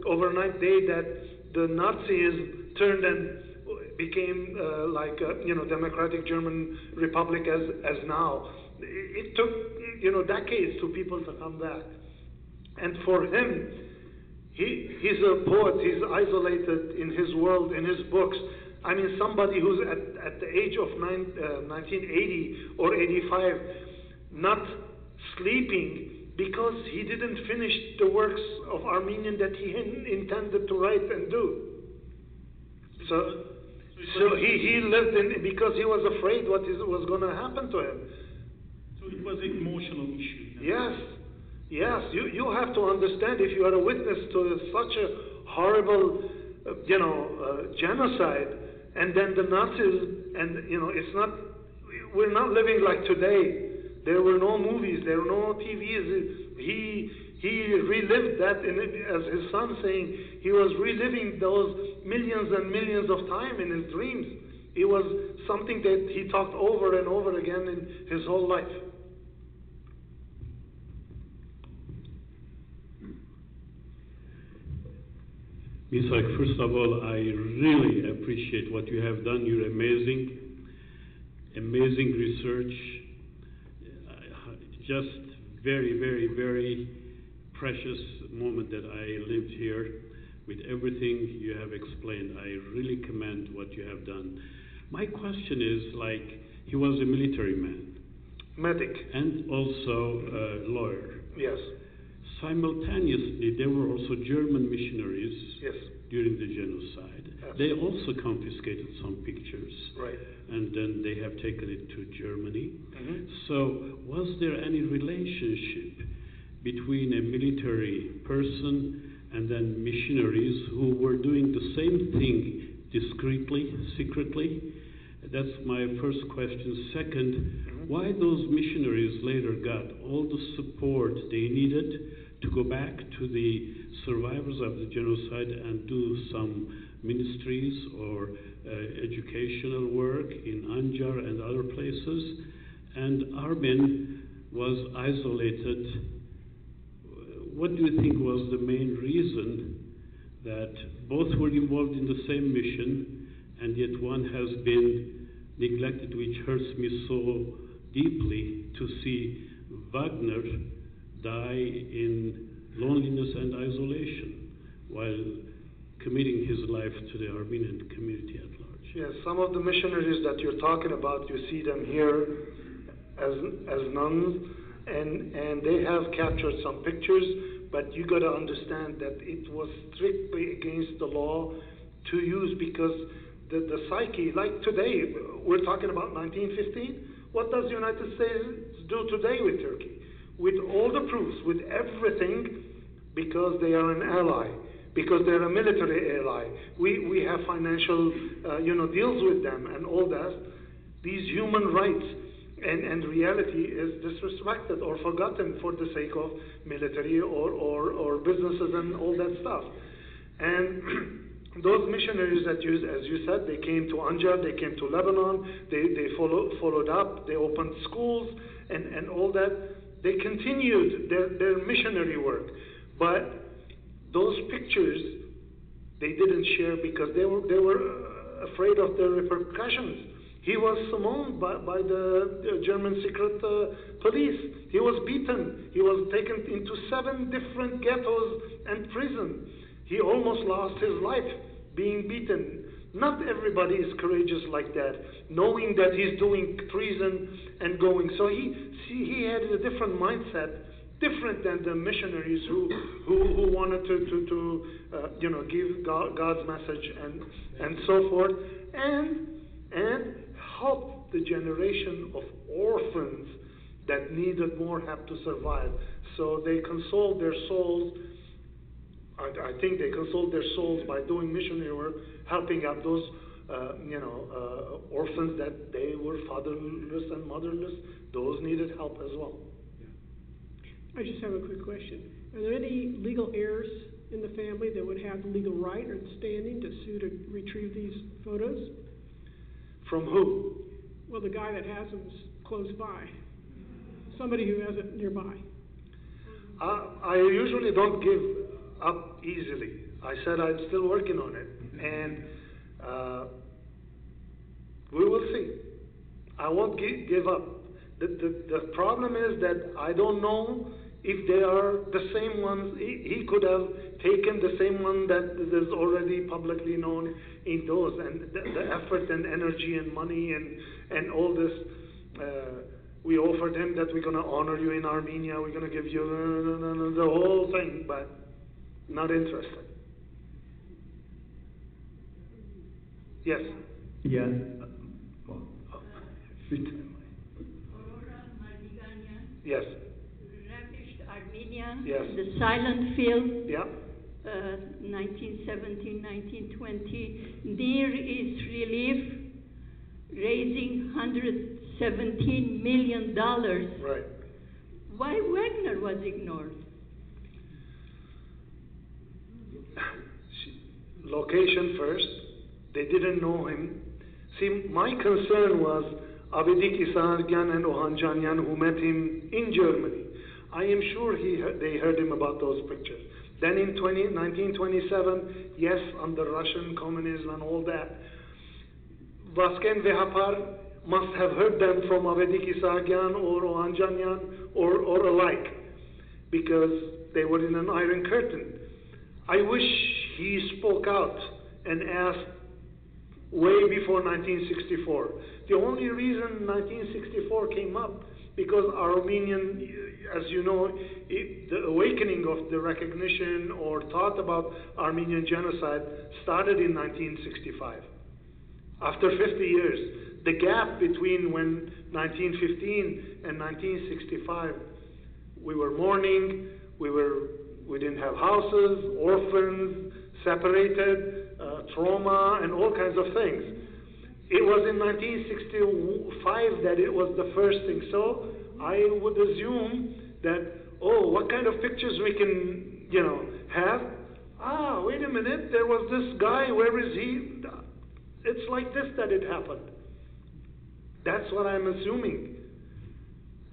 overnight day that the Nazis turned and became like democratic German republic as now. It took decades to people to come back, and for him, he's a poet. He's isolated in his world, in his books. I mean, somebody who's at the age of 1980 or 85, not sleeping because he didn't finish the works of Armenian that he intended to write and do. So he lived in because he was afraid what was going to happen to him. So it was an emotional issue. Yes. You have to understand, if you are a witness to such a horrible, genocide, and then the Nazis, and it's not. We're not living like today. There were no movies. There were no TVs. He relived that, as his son saying, he was reliving those millions and millions of time in his dreams. It was something that he talked over and over again in his whole life. Missak, first of all, I really appreciate what you have done. You're amazing research. Just very, very, very precious moment that I lived here with everything you have explained. I really commend what you have done. My question is, like, he was a military man. Medic. And also a lawyer. Yes. Simultaneously, there were also German missionaries Yes. during the genocide. They also confiscated some pictures. Right. And then they have taken it to Germany. Mm-hmm. So was there any relationship between a military person and then missionaries who were doing the same thing discreetly, secretly? That's my first question. Second, why those missionaries later got all the support they needed to go back to the survivors of the genocide and do some ministries or educational work in Anjar and other places, and Armin was isolated? What do you think was the main reason that both were involved in the same mission, and yet one has been neglected, which hurts me so deeply to see Wegner die in loneliness and isolation while committing his life to the Armenian community at large? Yes, some of the missionaries that you're talking about, you see them here as nuns, and they have captured some pictures, but you got to understand that it was strictly against the law to use, because the psyche, like today, we're talking about 1915. What does the United States do today with Turkey? With all the proofs, with everything, because they are an ally, because they're a military ally. We have financial, deals with them and all that. These human rights and reality is disrespected or forgotten for the sake of military or businesses and all that stuff. And those missionaries that as you said, they came to Anjar, they came to Lebanon, they followed up, they opened schools and all that. They continued their missionary work. But those pictures, they didn't share because they were afraid of the repercussions. He was summoned by the German secret police. He was beaten. He was taken into 7 different ghettos and prisons. He almost lost his life being beaten. Not everybody is courageous like that, knowing that he's doing treason and going. So he had a different mindset, different than the missionaries who wanted to give God's message and so forth, and help the generation of orphans that needed more help to survive. So they consoled their souls. I think they consoled their souls by doing missionary work, helping out those orphans that they were fatherless and motherless. Those needed help as well. I just have a quick question. Are there any legal heirs in the family that would have the legal right or the standing to sue to retrieve these photos? From who? Well, the guy that has them is close by. Somebody who has it nearby. I usually don't give up easily. I said I'm still working on it, and we will see. I won't give up. The problem is that I don't know if they are the same ones. He could have taken the same one that is already publicly known in those, and the effort and energy and money and all this. We offered him that we're going to honor you in Armenia, we're going to give you the whole thing, but not interested. Yes? Yeah. Yes. Ravished Armenia, Yes. The Silent Field, Yeah. 1917, 1920. Near East Relief, raising $117 million. Right. Why Wegner was ignored? Location first. They didn't know him. See, my concern was Avedik Isaryan and Ohanjanyan, who met him in Germany. I am sure they heard him about those pictures. Then in 1927, yes, under Russian communism and all that, Vasken Vehapar must have heard them from Avedik Isaryan or Ohanjanyan or alike, because they were in an iron curtain. I wish he spoke out and asked way before 1964. The only reason 1964 came up because Armenian, as you know, the awakening of the recognition or thought about Armenian genocide started in 1965. After 50 years, the gap between when 1915 and 1965, we were mourning, we didn't have houses, orphans, separated, trauma, and all kinds of things. It was in 1965 that it was the first thing. So I would assume that, oh, what kind of pictures we can, have? Ah, wait a minute, there was this guy, where is he? It's like this that it happened. That's what I'm assuming.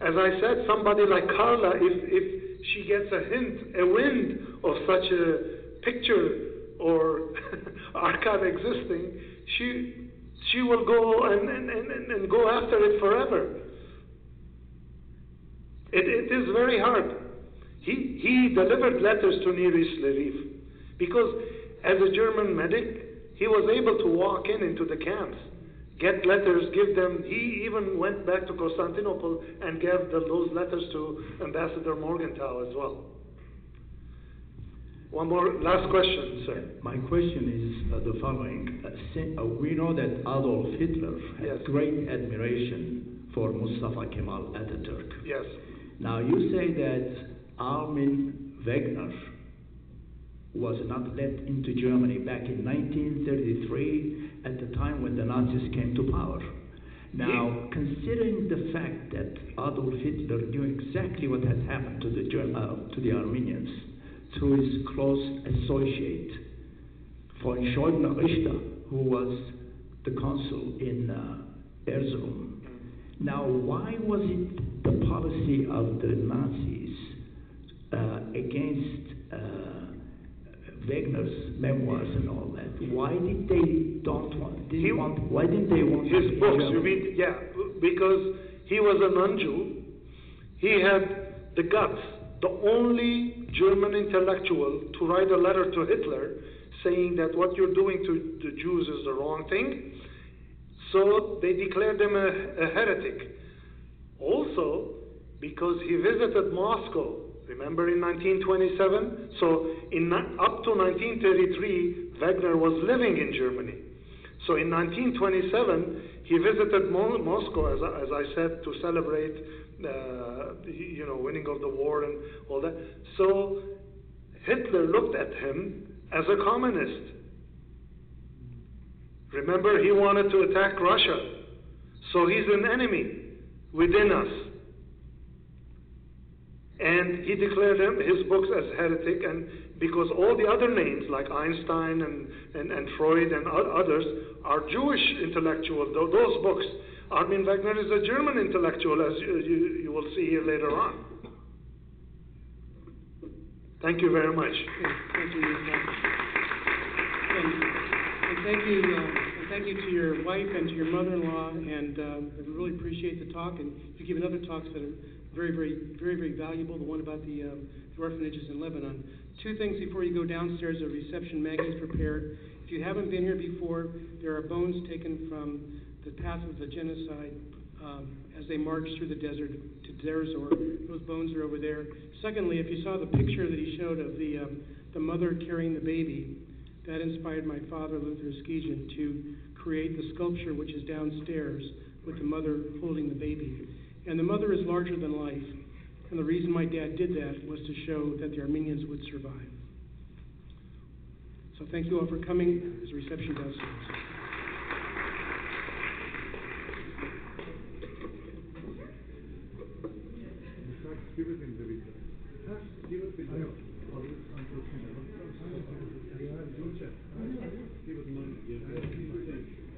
As I said, somebody like Carla, if she gets a wind of such a picture or archive existing, she will go and go after it forever. It is very hard. He delivered letters to Neris Lerif because as a German medic, he was able to walk into the camps, get letters, give them. He even went back to Constantinople and gave those letters to Ambassador Morgenthau as well. One more, last question, sir. My question is the following. We know that Adolf Hitler had great admiration for Mustafa Kemal Atatürk. Yes. Now you say that Armin Wegner was not let into Germany back in 1933 at the time when the Nazis came to power. Now, considering the fact that Adolf Hitler knew exactly what had happened to the Armenians through his close associate, von Scheubner-Richter, who was the consul in Erzurum. Now, why was it the policy of the Nazis against Wegner's memoirs and all that? Why did they why didn't they want his books? You mean, yeah, because he was a non-Jew. He had the guts, the only German intellectual, to write a letter to Hitler saying that what you're doing to the Jews is the wrong thing. So they declared him a heretic. Also, because he visited Moscow, remember, in 1927? So up to 1933, Wegner was living in Germany. So in 1927, he visited Moscow, as I said, to celebrate winning of the war and all that. So Hitler looked at him as a communist. Remember, he wanted to attack Russia. So he's an enemy within us. And he declared his books as heretic, and because all the other names like Einstein and Freud and others are Jewish intellectuals. Those books, Armin Wegner is a German intellectual, as you will see here later on. Thank you very much. Thank you, and thank you to your wife and to your mother-in-law, and we really appreciate the talk. And you give other talks that are very, very, very, very valuable. The one about the orphanages in Lebanon. Two things before you go downstairs. A reception magazine is prepared. If you haven't been here before, there are bones taken from the path of the genocide as they marched through the desert to Deir Zor. Those bones are over there. Secondly, if you saw the picture that he showed of the mother carrying the baby, that inspired my father, Luther Skejian, to create the sculpture which is downstairs with the mother holding the baby. And the mother is larger than life. And the reason my dad did that was to show that the Armenians would survive. So thank you all for coming. There's a reception downstairs.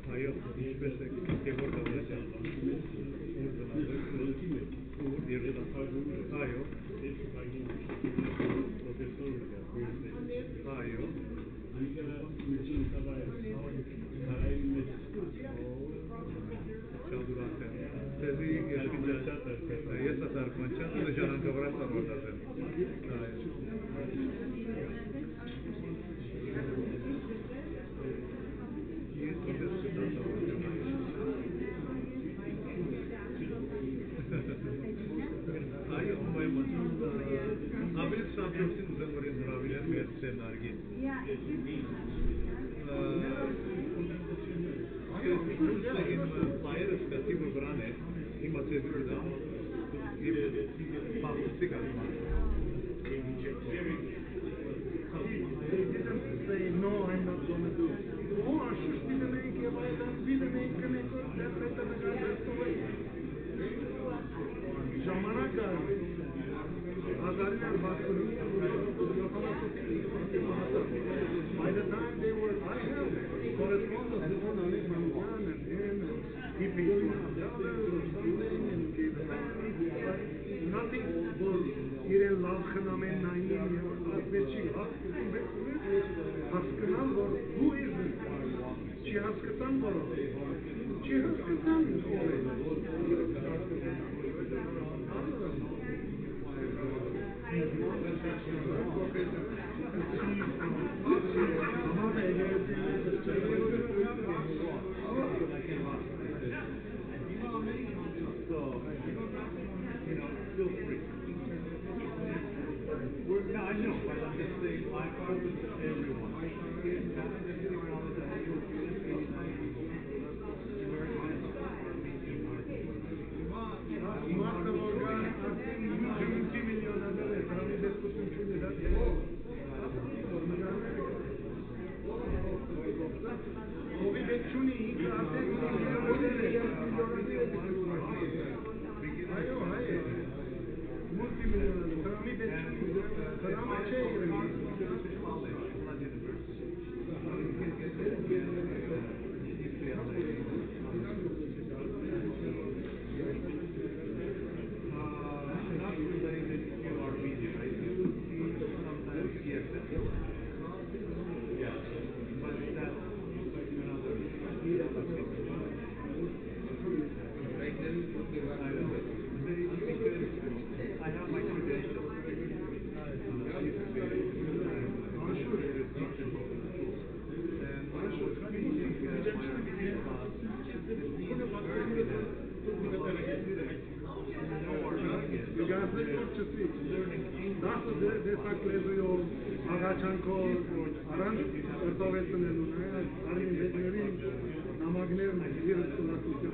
Hayır, hiçbirisi kebur kalacak. Hayır. Hayır. Tezi yasa sarkmança, tezi jaran kavra sarvada. Abel Santos Zamborin Raviler Mercenargi. Fire Scativo Brane, Imaceduda, Pastica. Say, no, I'm not going to do it. Oh, I should be the main give I don't be the main connector, that better than I have to wait. Zamana geldi. Hazarlar bastırıyor. By the time they were, I have correspondence with Ali Mamjan and him and keeping to each other or something and gave it but nothing was İren lavkınamen nayim asbeçi haskınan var. Who is it? Çi haskıtan var. Çi haskıtan Feel free. No, I know, but I'm just saying, I'm open to everyone. Not related to Armenia. I do see sometimes ESL. Yeah, but that's another picture. I know. Because I have my credentials. Nasıl desakleziyor Agaçanko aran örtavetinin Armin Wegner'in namagnerin bir kulaklıkı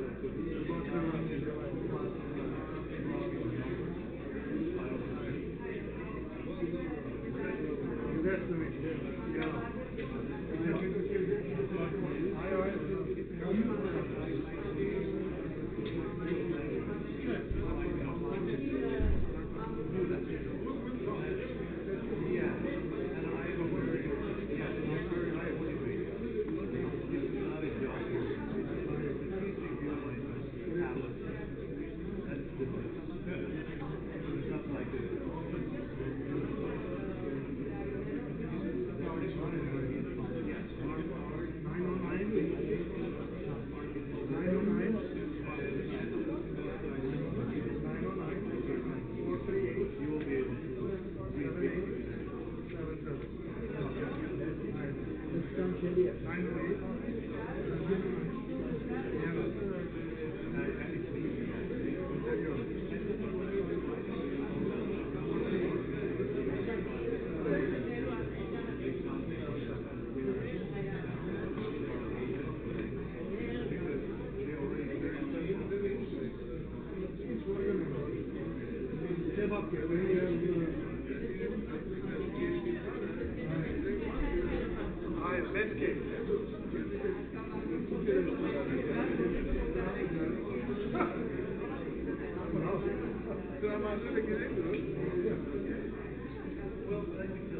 Well,